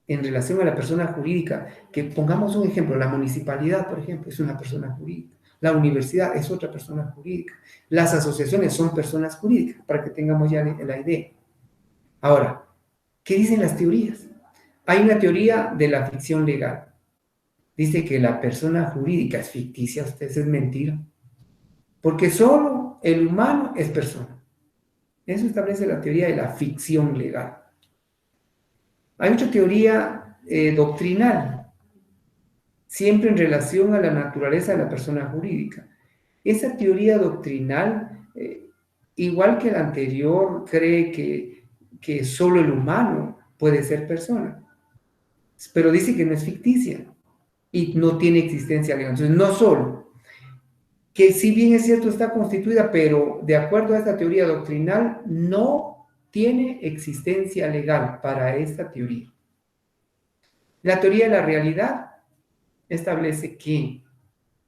en relación a la persona jurídica, que pongamos un ejemplo, la municipalidad, por ejemplo, es una persona jurídica, la universidad es otra persona jurídica, las asociaciones son personas jurídicas, para que tengamos ya la idea. Ahora, ¿qué dicen las teorías? Hay una teoría de la ficción legal. Dice que la persona jurídica es ficticia, ustedes, es mentira, porque solo el humano es persona. Eso establece la teoría de la ficción legal. Hay otra teoría doctrinal, siempre en relación a la naturaleza de la persona jurídica. Esa teoría doctrinal, igual que la anterior, cree que solo el humano puede ser persona, pero dice que no es ficticia y no tiene existencia legal. Entonces, no solo que si bien es cierto está constituida, pero de acuerdo a esta teoría doctrinal, no tiene existencia legal para esta teoría. La teoría de la realidad establece que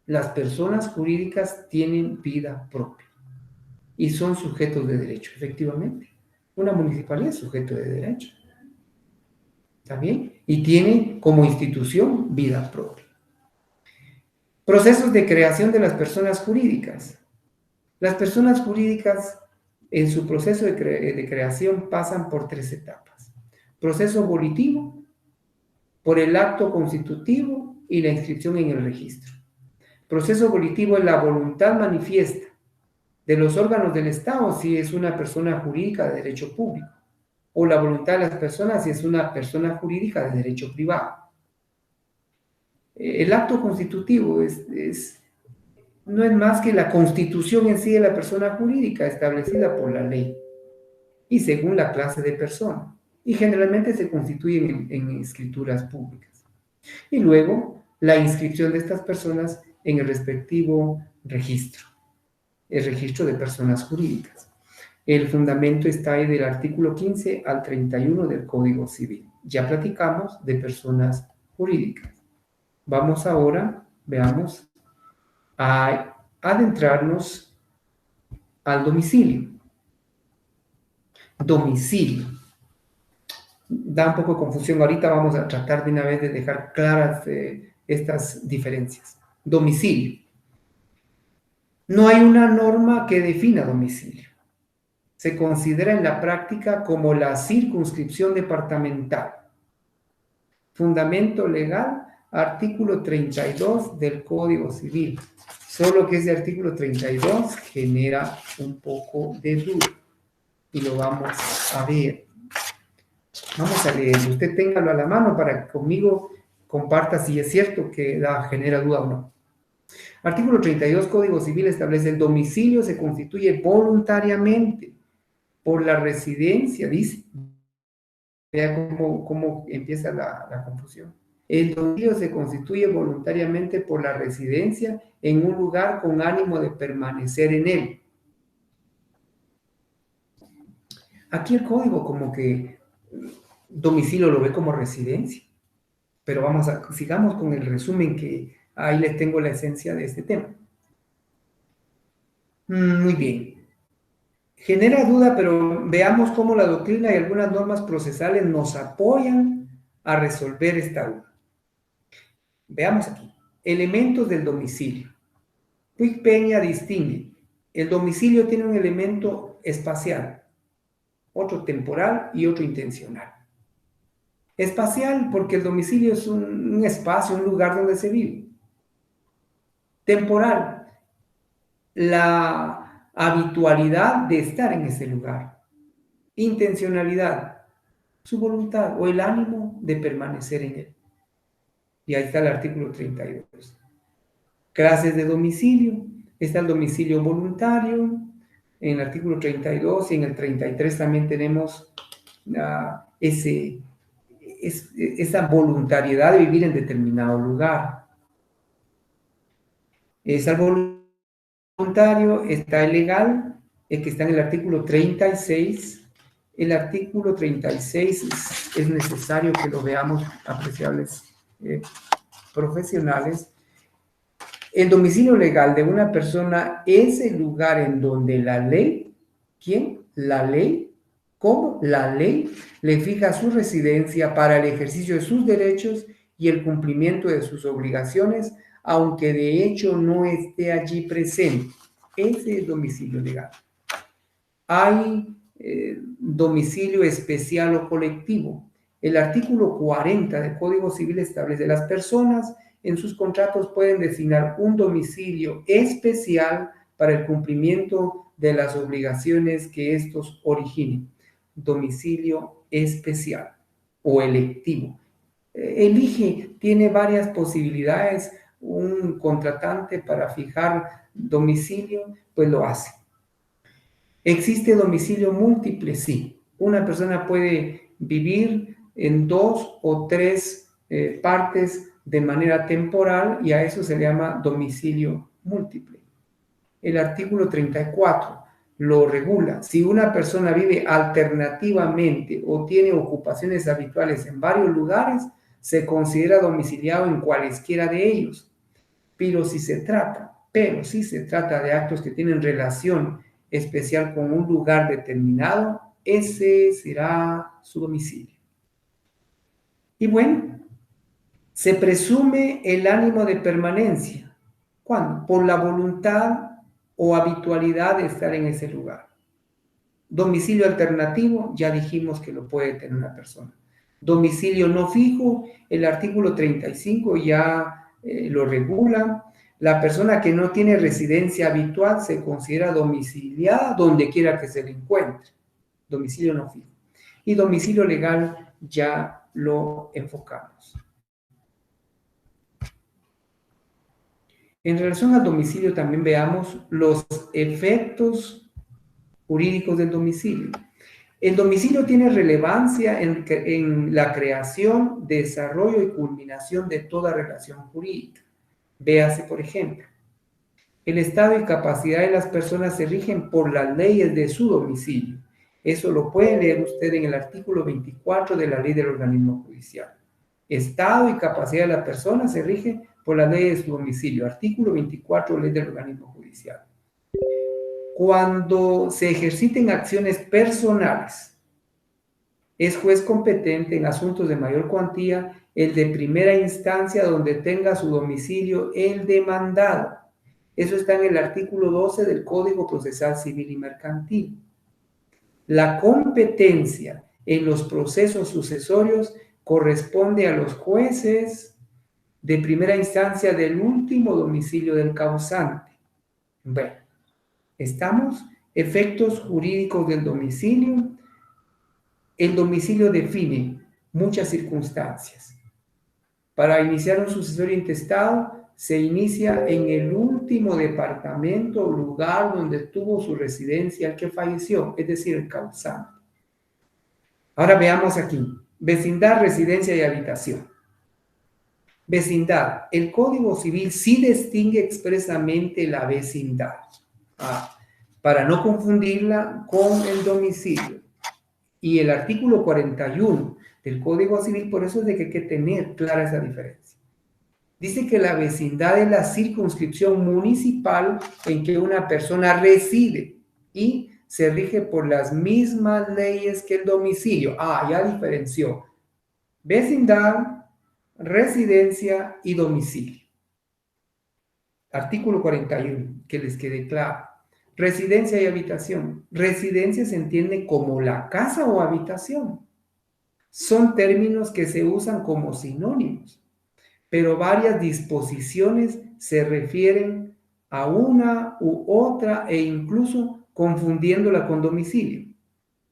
las personas jurídicas tienen vida propia y son sujetos de derecho, efectivamente. Una municipalidad es sujeto de derecho. ¿Está bien? Y tiene como institución vida propia. Procesos de creación de las personas jurídicas. Las personas jurídicas en su proceso de creación pasan por 3 etapas. Proceso volitivo, por el acto constitutivo y la inscripción en el registro. Proceso volitivo es la voluntad manifiesta de los órganos del Estado si es una persona jurídica de derecho público, o la voluntad de las personas si es una persona jurídica de derecho privado. El acto constitutivo no es más que la constitución en sí de la persona jurídica establecida por la ley y según la clase de persona, y generalmente se constituyen en escrituras públicas. Y luego la inscripción de estas personas en el respectivo registro, el registro de personas jurídicas. El fundamento está ahí del artículo 15 al 31 del Código Civil. Ya platicamos de personas jurídicas. Vamos ahora, veamos, a adentrarnos al domicilio. Domicilio. Da un poco de confusión. Ahorita vamos a tratar de una vez de dejar claras estas diferencias. Domicilio. No hay una norma que defina domicilio. Se considera en la práctica como la circunscripción departamental, fundamento legal artículo 32 del Código Civil. Solo que ese artículo 32 genera un poco de duda. Y lo vamos a ver. Vamos a leer. Usted téngalo a la mano para que conmigo comparta si es cierto que genera duda o no. Artículo 32, Código Civil establece: el domicilio se constituye voluntariamente por la residencia, dice. Vea cómo empieza la confusión. El domicilio se constituye voluntariamente por la residencia en un lugar con ánimo de permanecer en él. Aquí el código como que domicilio lo ve como residencia, pero sigamos con el resumen, que ahí les tengo la esencia de este tema. Muy bien. Genera duda, pero veamos cómo la doctrina y algunas normas procesales nos apoyan a resolver esta duda. Veamos aquí. Elementos del domicilio. Puig Peña distingue: el domicilio tiene un elemento espacial, otro temporal y otro intencional. Espacial porque el domicilio es un espacio, un lugar donde se vive. Temporal, la habitualidad de estar en ese lugar. Intencionalidad, su voluntad o el ánimo de permanecer en él. Y ahí está el artículo 32. Clases de domicilio. Está el domicilio voluntario, en el artículo 32, y en el 33 también tenemos esa voluntariedad de vivir en determinado lugar. Está el voluntario, está el legal, el que está en el artículo 36. El artículo 36 es necesario que lo veamos, apreciables profesionales. El domicilio legal de una persona es el lugar en donde la ley, ¿quién? La ley, ¿cómo? La ley le fija su residencia para el ejercicio de sus derechos y el cumplimiento de sus obligaciones, aunque de hecho no esté allí presente. Ese es el domicilio legal. Hay domicilio especial o colectivo. El artículo 40 del Código Civil establece: las personas en sus contratos pueden designar un domicilio especial para el cumplimiento de las obligaciones que estos originen. Domicilio especial o electivo. Tiene varias posibilidades. Un contratante para fijar domicilio, pues lo hace. ¿Existe domicilio múltiple? Sí. Una persona puede vivir en 2 o 3 partes de manera temporal, y a eso se le llama domicilio múltiple. El artículo 34 lo regula. Si una persona vive alternativamente o tiene ocupaciones habituales en varios lugares, se considera domiciliado en cualesquiera de ellos. Pero si se trata de actos que tienen relación especial con un lugar determinado, ese será su domicilio. Y bueno, se presume el ánimo de permanencia. ¿Cuándo? Por la voluntad o habitualidad de estar en ese lugar. Domicilio alternativo, ya dijimos que lo puede tener una persona. Domicilio no fijo, el artículo 35 ya lo regula. La persona que no tiene residencia habitual se considera domiciliada donde quiera que se le encuentre. Domicilio no fijo. Y domicilio legal ya lo enfocamos. En relación al domicilio también veamos los efectos jurídicos del domicilio. El domicilio tiene relevancia en la creación, desarrollo y culminación de toda relación jurídica. Véase, por ejemplo, el estado y capacidad de las personas se rigen por las leyes de su domicilio. Eso lo puede leer usted en el artículo 24 de la Ley del Organismo Judicial. Estado y capacidad de la persona se rigen por las leyes de su domicilio. Artículo 24 de la Ley del Organismo Judicial. Cuando se ejerciten acciones personales, es juez competente en asuntos de mayor cuantía el de primera instancia donde tenga su domicilio el demandado. Eso está en el artículo 12 del Código Procesal Civil y Mercantil. La competencia en los procesos sucesorios corresponde a los jueces de primera instancia del último domicilio del causante. Bueno, estamos, efectos jurídicos del domicilio. El domicilio define muchas circunstancias. Para iniciar un sucesorio intestado, se inicia en el último departamento o lugar donde tuvo su residencia el que falleció, es decir, el causante. Ahora veamos aquí, vecindad, residencia y habitación. Vecindad. El Código Civil sí distingue expresamente la vecindad, para no confundirla con el domicilio. Y el artículo 41 del Código Civil, por eso es de que hay que tener clara esa diferencia. Dice que la vecindad es la circunscripción municipal en que una persona reside y se rige por las mismas leyes que el domicilio. Ya diferenció. Vecindad, residencia y domicilio. Artículo 41, que les quede claro. Residencia y habitación. Residencia se entiende como la casa o habitación. Son términos que se usan como sinónimos, pero varias disposiciones se refieren a una u otra e incluso confundiéndola con domicilio.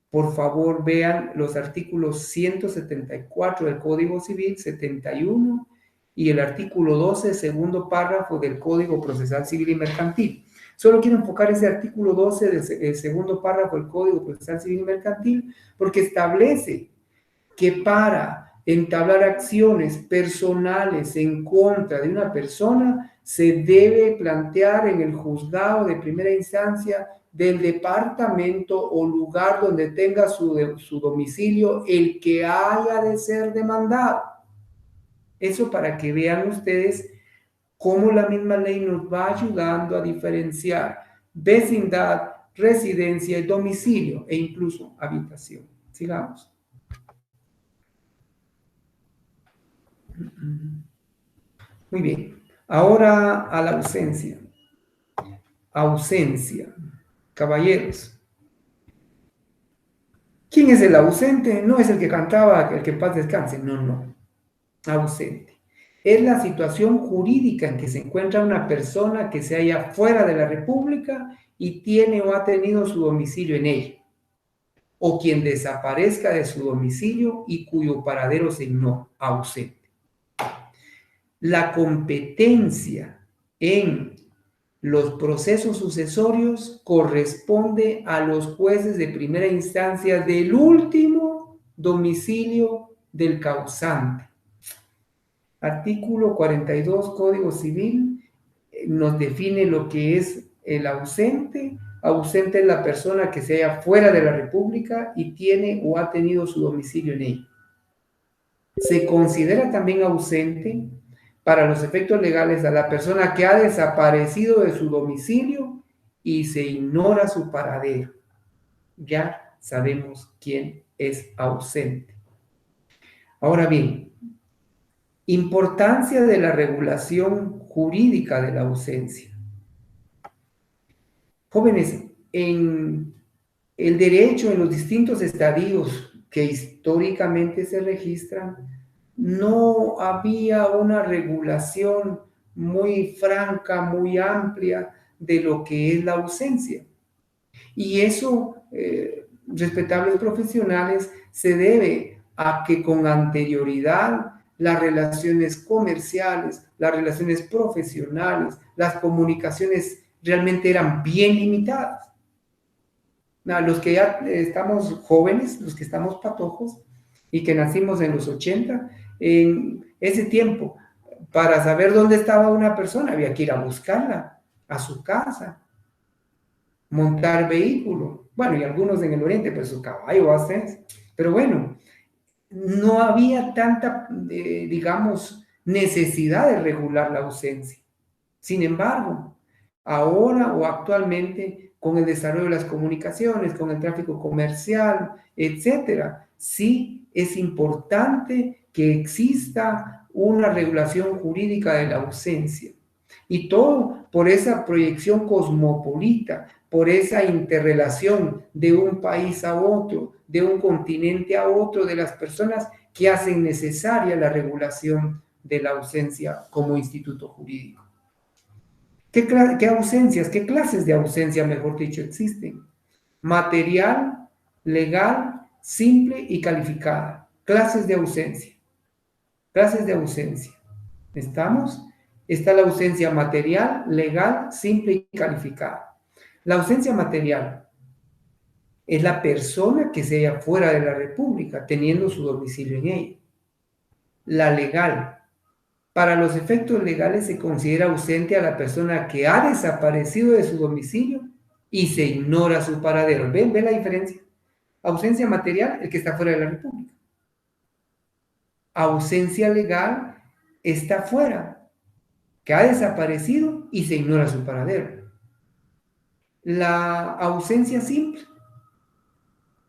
Por favor, vean los artículos 174 del Código Civil, 71, y el artículo 12, segundo párrafo del Código Procesal Civil y Mercantil. Solo quiero enfocar ese artículo 12 del segundo párrafo del Código Procesal Civil y Mercantil, porque establece que para entablar acciones personales en contra de una persona, se debe plantear en el juzgado de primera instancia del departamento o lugar donde tenga su domicilio el que haya de ser demandado. Eso para que vean ustedes cómo la misma ley nos va ayudando a diferenciar vecindad, residencia, domicilio e incluso habitación. Sigamos. Muy bien. Ahora a la ausencia. Ausencia. Caballeros. ¿Quién es el ausente? No es el que cantaba, el que en paz descanse. No. Ausente. Es la situación jurídica en que se encuentra una persona que se halla fuera de la República y tiene o ha tenido su domicilio en ella, o quien desaparezca de su domicilio y cuyo paradero se ignora. Ausente. La competencia en los procesos sucesorios corresponde a los jueces de primera instancia del último domicilio del causante. Artículo 42, Código Civil, nos define lo que es el ausente. Ausente es la persona que se halla fuera de la República y tiene o ha tenido su domicilio en ella. Se considera también ausente para los efectos legales a la persona que ha desaparecido de su domicilio y se ignora su paradero. Ya sabemos quién es ausente. Ahora bien, importancia de la regulación jurídica de la ausencia. Jóvenes, en el derecho, en los distintos estadios que históricamente se registran, no había una regulación muy franca, muy amplia de lo que es la ausencia. Y eso, respetables profesionales, se debe a que con anterioridad las relaciones comerciales, las relaciones profesionales, las comunicaciones realmente eran bien limitadas. Los que ya estamos jóvenes, los que estamos patojos y que nacimos en los 80, en ese tiempo, para saber dónde estaba una persona, había que ir a buscarla a su casa, montar vehículo. Bueno, y algunos en el oriente, pues su caballo, pero bueno, no había tanta, digamos, necesidad de regular la ausencia. Sin embargo, ahora o actualmente, con el desarrollo de las comunicaciones, con el tráfico comercial, etcétera, sí es importante que exista una regulación jurídica de la ausencia. Y todo por esa proyección cosmopolita, por esa interrelación de un país a otro, de un continente a otro, de las personas que hacen necesaria la regulación de la ausencia como instituto jurídico. ¿Qué ausencias, qué clases de ausencia, mejor dicho, existen? Material, legal, simple y calificada. Clases de ausencia. Clases de ausencia. ¿Estamos? Está la ausencia material, legal, simple y calificada. La ausencia material es la persona que se halla fuera de la República, teniendo su domicilio en ella. La legal. Para los efectos legales se considera ausente a la persona que ha desaparecido de su domicilio y se ignora su paradero. ¿Ven la diferencia? Ausencia material, el que está fuera de la República. Ausencia legal, está fuera, que ha desaparecido y se ignora su paradero. La ausencia simple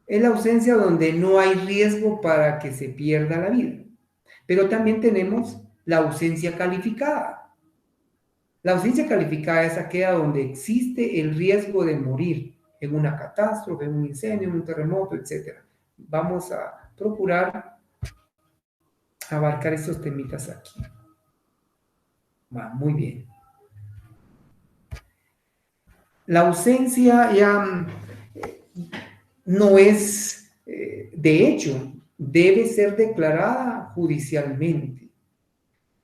es la ausencia donde no hay riesgo para que se pierda la vida. Pero también tenemos la ausencia calificada. La ausencia calificada es aquella donde existe el riesgo de morir en una catástrofe, en un incendio, en un terremoto, etc. Vamos a procurar abarcar estos temitas aquí. Muy bien. La ausencia ya no es, de hecho, debe ser declarada judicialmente.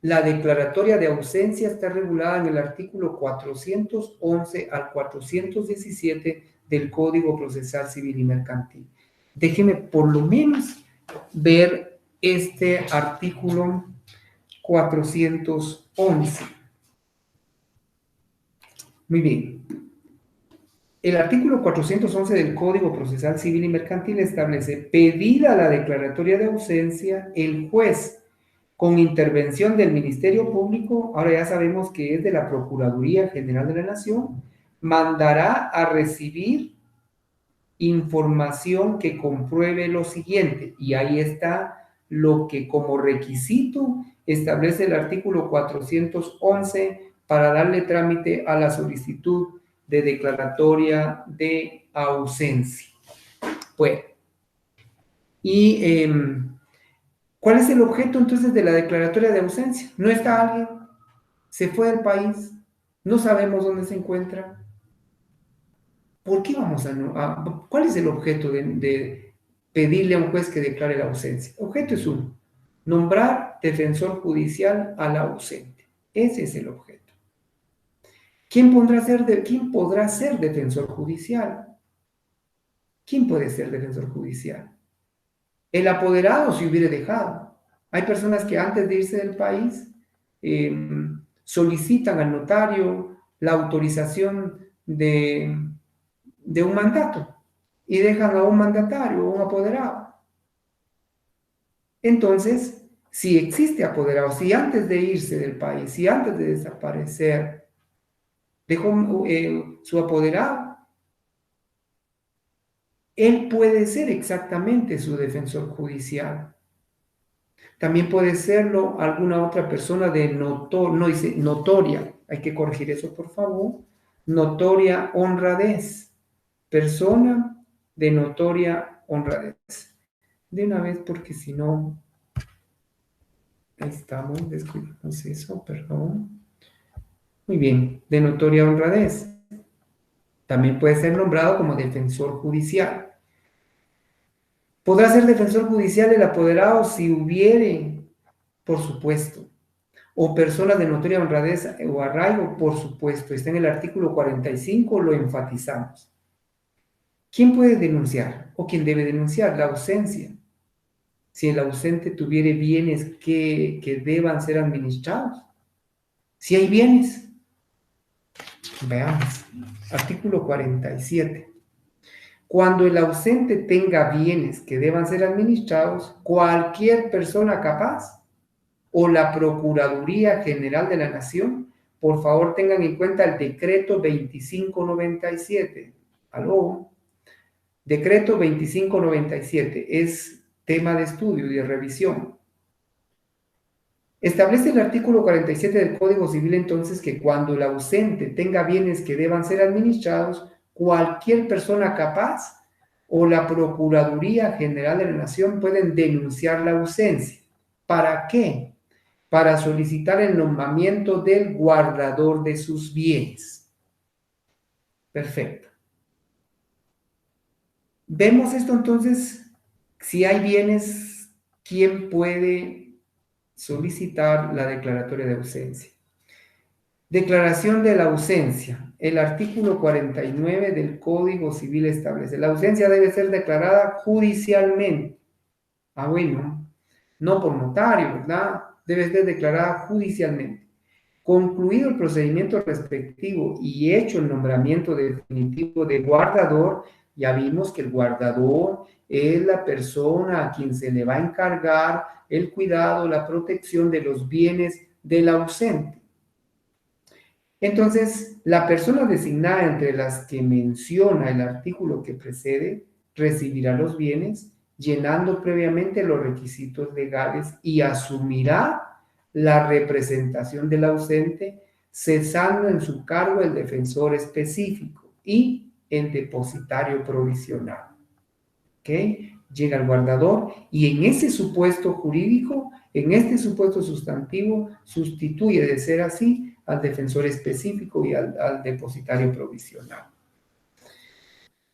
La declaratoria de ausencia está regulada en el artículo 411 al 417 del Código Procesal Civil y Mercantil. Déjeme por lo menos ver este artículo 411. Muy bien. El artículo 411 del Código Procesal Civil y Mercantil establece: pedida la declaratoria de ausencia, el juez, con intervención del Ministerio Público, ahora ya sabemos que es de la Procuraduría General de la Nación, mandará a recibir información que compruebe lo siguiente. Y ahí está lo que como requisito establece el artículo 411 para darle trámite a la solicitud de declaratoria de ausencia. Bueno, y ¿cuál es el objeto entonces de la declaratoria de ausencia? No está alguien, se fue del país, no sabemos dónde se encuentra. ¿Por qué cuál es el objeto de pedirle a un juez que declare la ausencia? El objeto es uno: nombrar defensor judicial al ausente. Ese es el objeto. ¿Quién podrá ser defensor judicial? ¿Quién puede ser defensor judicial? El apoderado, si hubiere dejado. Hay personas que antes de irse del país solicitan al notario la autorización de un mandato y dejan a un mandatario o un apoderado. Entonces, si existe apoderado, si antes de irse del país, si antes de desaparecer, dejó su apoderado, él puede ser exactamente su defensor judicial. También puede serlo alguna otra persona de no dice notoria, hay que corregir eso por favor, notoria honradez, persona de notoria honradez. De una vez, porque si no, estamos, descuidamos eso, perdón. Muy bien, de notoria honradez. También puede ser nombrado como defensor judicial. Podrá ser defensor judicial el apoderado si hubiere, por supuesto, o personas de notoria honradez o arraigo, por supuesto. Está en el artículo 45, lo enfatizamos. ¿Quién puede denunciar o quién debe denunciar? La ausencia. Si el ausente tuviere bienes que deban ser administrados. Si hay bienes, veamos, artículo 47. Cuando el ausente tenga bienes que deban ser administrados, cualquier persona capaz o la Procuraduría General de la Nación, por favor tengan en cuenta el decreto 2597. ¿Aló? Decreto 2597 es tema de estudio y de revisión. Establece el artículo 47 del Código Civil entonces que cuando el ausente tenga bienes que deban ser administrados, cualquier persona capaz o la Procuraduría General de la Nación pueden denunciar la ausencia. ¿Para qué? para solicitar el nombramiento del guardador de sus bienes. Perfecto. Vemos esto entonces, si hay bienes, ¿quién puede solicitar la declaratoria de ausencia? Declaración de la ausencia. El artículo 49 del Código Civil establece: la ausencia debe ser declarada judicialmente. Ah, bueno, no por notario, ¿verdad? Debe ser declarada judicialmente. Concluido el procedimiento respectivo y hecho el nombramiento definitivo de guardador, ya vimos que el guardador es la persona a quien se le va a encargar el cuidado, la protección de los bienes del ausente. Entonces, la persona designada entre las que menciona el artículo que precede recibirá los bienes llenando previamente los requisitos legales y asumirá la representación del ausente, cesando en su cargo el defensor específico y el depositario provisional. ¿Ok? Llega el guardador y en ese supuesto jurídico, en este supuesto sustantivo, sustituye, de ser así, al defensor específico y al depositario provisional.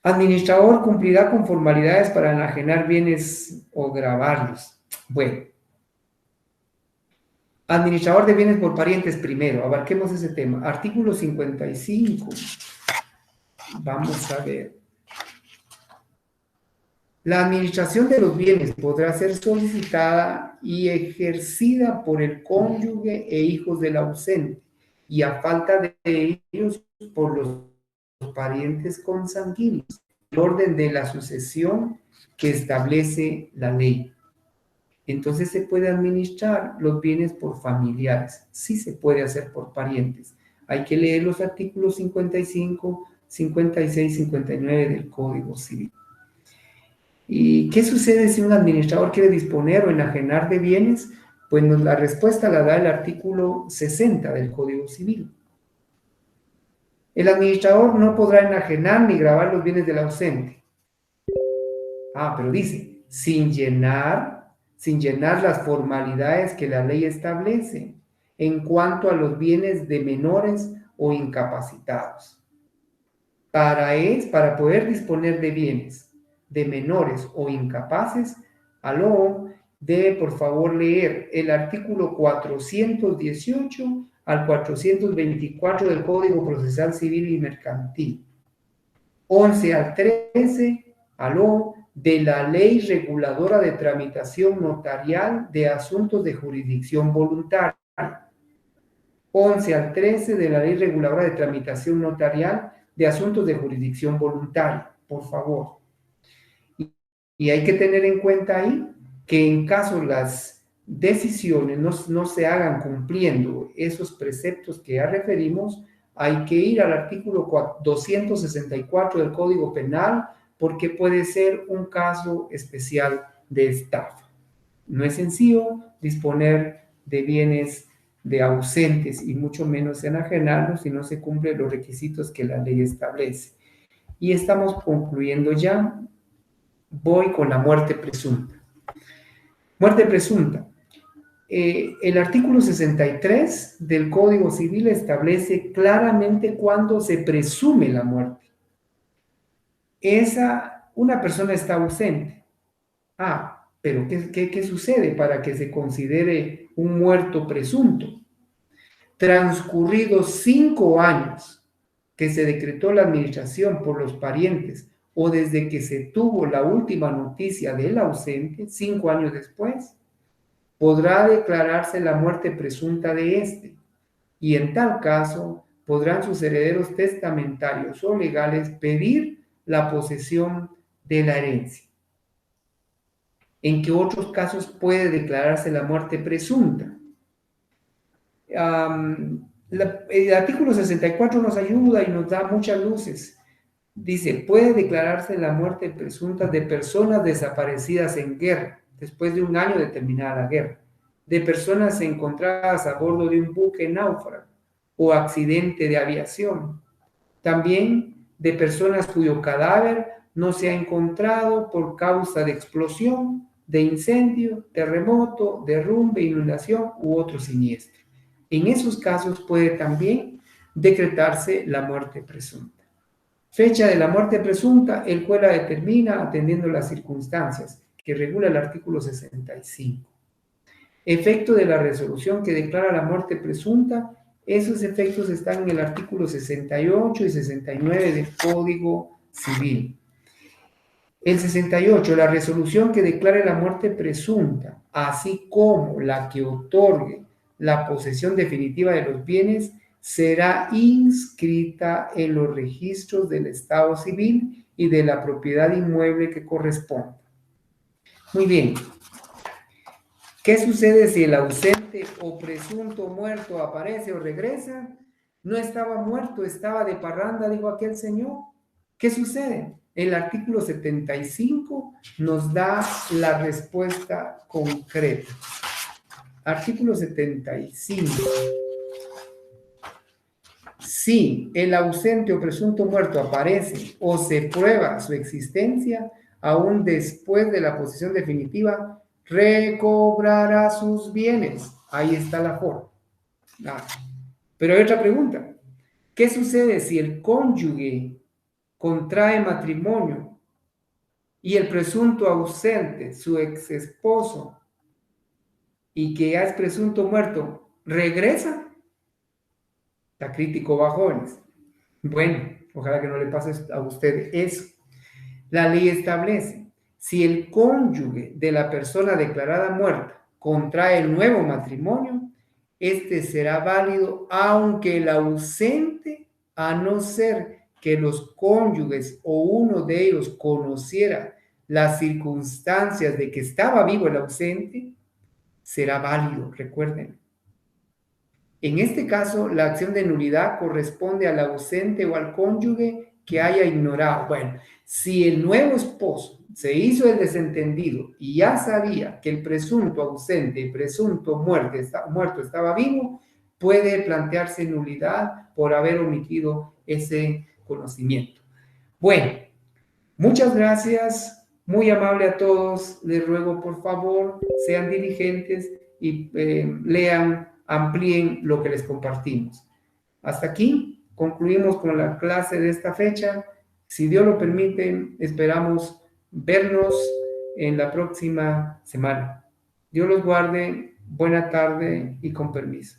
Administrador cumplirá con formalidades para enajenar bienes o gravarlos. Bueno, administrador de bienes por parientes primero, abarquemos ese tema. Artículo 55. Vamos a ver. La administración de los bienes podrá ser solicitada y ejercida por el cónyuge e hijos del ausente, y a falta de ellos, por los parientes consanguíneos, el orden de la sucesión que establece la ley. Entonces se puede administrar los bienes por familiares, sí se puede hacer por parientes. Hay que leer los artículos 55, 56, 59 del Código Civil. ¿Y qué sucede si un administrador quiere disponer o enajenar de bienes? Pues la respuesta la da el artículo 60 del Código Civil. El administrador no podrá enajenar ni gravar los bienes del ausente. Ah, pero dice, sin llenar las formalidades que la ley establece en cuanto a los bienes de menores o incapacitados. Para poder disponer de bienes de menores o incapaces, debe por favor leer el artículo 418 al 424 del Código Procesal Civil y Mercantil, 11 al 13, de la Ley Reguladora de Tramitación Notarial de Asuntos de Jurisdicción Voluntaria, 11 al 13 de la Ley Reguladora de Tramitación Notarial de Asuntos de Jurisdicción Voluntaria, por favor. Y hay que tener en cuenta ahí que en caso las decisiones no se hagan cumpliendo esos preceptos que ya referimos, hay que ir al artículo 264 del Código Penal, porque puede ser un caso especial de estafa. No es sencillo disponer de bienes de ausentes y mucho menos enajenarlos si no se cumplen los requisitos que la ley establece. Y estamos concluyendo ya. Voy con la muerte presunta. Muerte presunta. El artículo 63 del Código Civil establece claramente cuándo se presume la muerte. Una persona está ausente. Pero ¿qué sucede para que se considere un muerto presunto? Transcurridos 5 años que se decretó la administración por los parientes o desde que se tuvo la última noticia del ausente, 5 años después, podrá declararse la muerte presunta de éste, y en tal caso podrán sus herederos testamentarios o legales pedir la posesión de la herencia. ¿En qué otros casos puede declararse la muerte presunta? El artículo 64 nos ayuda y nos da muchas luces. Dice, puede declararse la muerte presunta de personas desaparecidas en guerra, después de 1 año de terminada la guerra, de personas encontradas a bordo de un buque náufrago o accidente de aviación, también de personas cuyo cadáver no se ha encontrado por causa de explosión, de incendio, terremoto, derrumbe, inundación u otro siniestro. En esos casos puede también decretarse la muerte presunta. Fecha de la muerte presunta, el juez la determina atendiendo las circunstancias que regula el artículo 65. Efecto de la resolución que declara la muerte presunta, esos efectos están en el artículo 68 y 69 del Código Civil. El 68, la resolución que declare la muerte presunta, así como la que otorgue la posesión definitiva de los bienes, será inscrita en los registros del Estado civil y de la propiedad inmueble que corresponda. Muy bien. ¿Qué sucede si el ausente o presunto muerto aparece o regresa? No estaba muerto, estaba de parranda, dijo aquel señor. ¿Qué sucede? El artículo 75 nos da la respuesta concreta. Artículo 75. Si el ausente o presunto muerto aparece o se prueba su existencia, aún después de la posesión definitiva, recobrará sus bienes. Ahí está la forma. Pero hay otra pregunta. ¿Qué sucede si el cónyuge contrae matrimonio y el presunto ausente, su ex esposo, y que ya es presunto muerto, regresa? Está crítico, va, jóvenes. Bueno, ojalá que no le pase a usted eso. La ley establece, si el cónyuge de la persona declarada muerta contrae el nuevo matrimonio, este será válido aunque el ausente, a no ser que los cónyuges o uno de ellos conociera las circunstancias de que estaba vivo el ausente, será válido, recuerden. En este caso, la acción de nulidad corresponde al ausente o al cónyuge que haya ignorado. Bueno, si el nuevo esposo se hizo el desentendido y ya sabía que el presunto ausente y presunto muerto estaba vivo, puede plantearse nulidad por haber omitido ese conocimiento. Bueno, muchas gracias, muy amable a todos. Les ruego, por favor, sean diligentes y lean, amplíen lo que les compartimos. Hasta aquí concluimos con la clase de esta fecha. Si Dios lo permite, esperamos vernos en la próxima semana. Dios los guarde. Buena tarde y con permiso.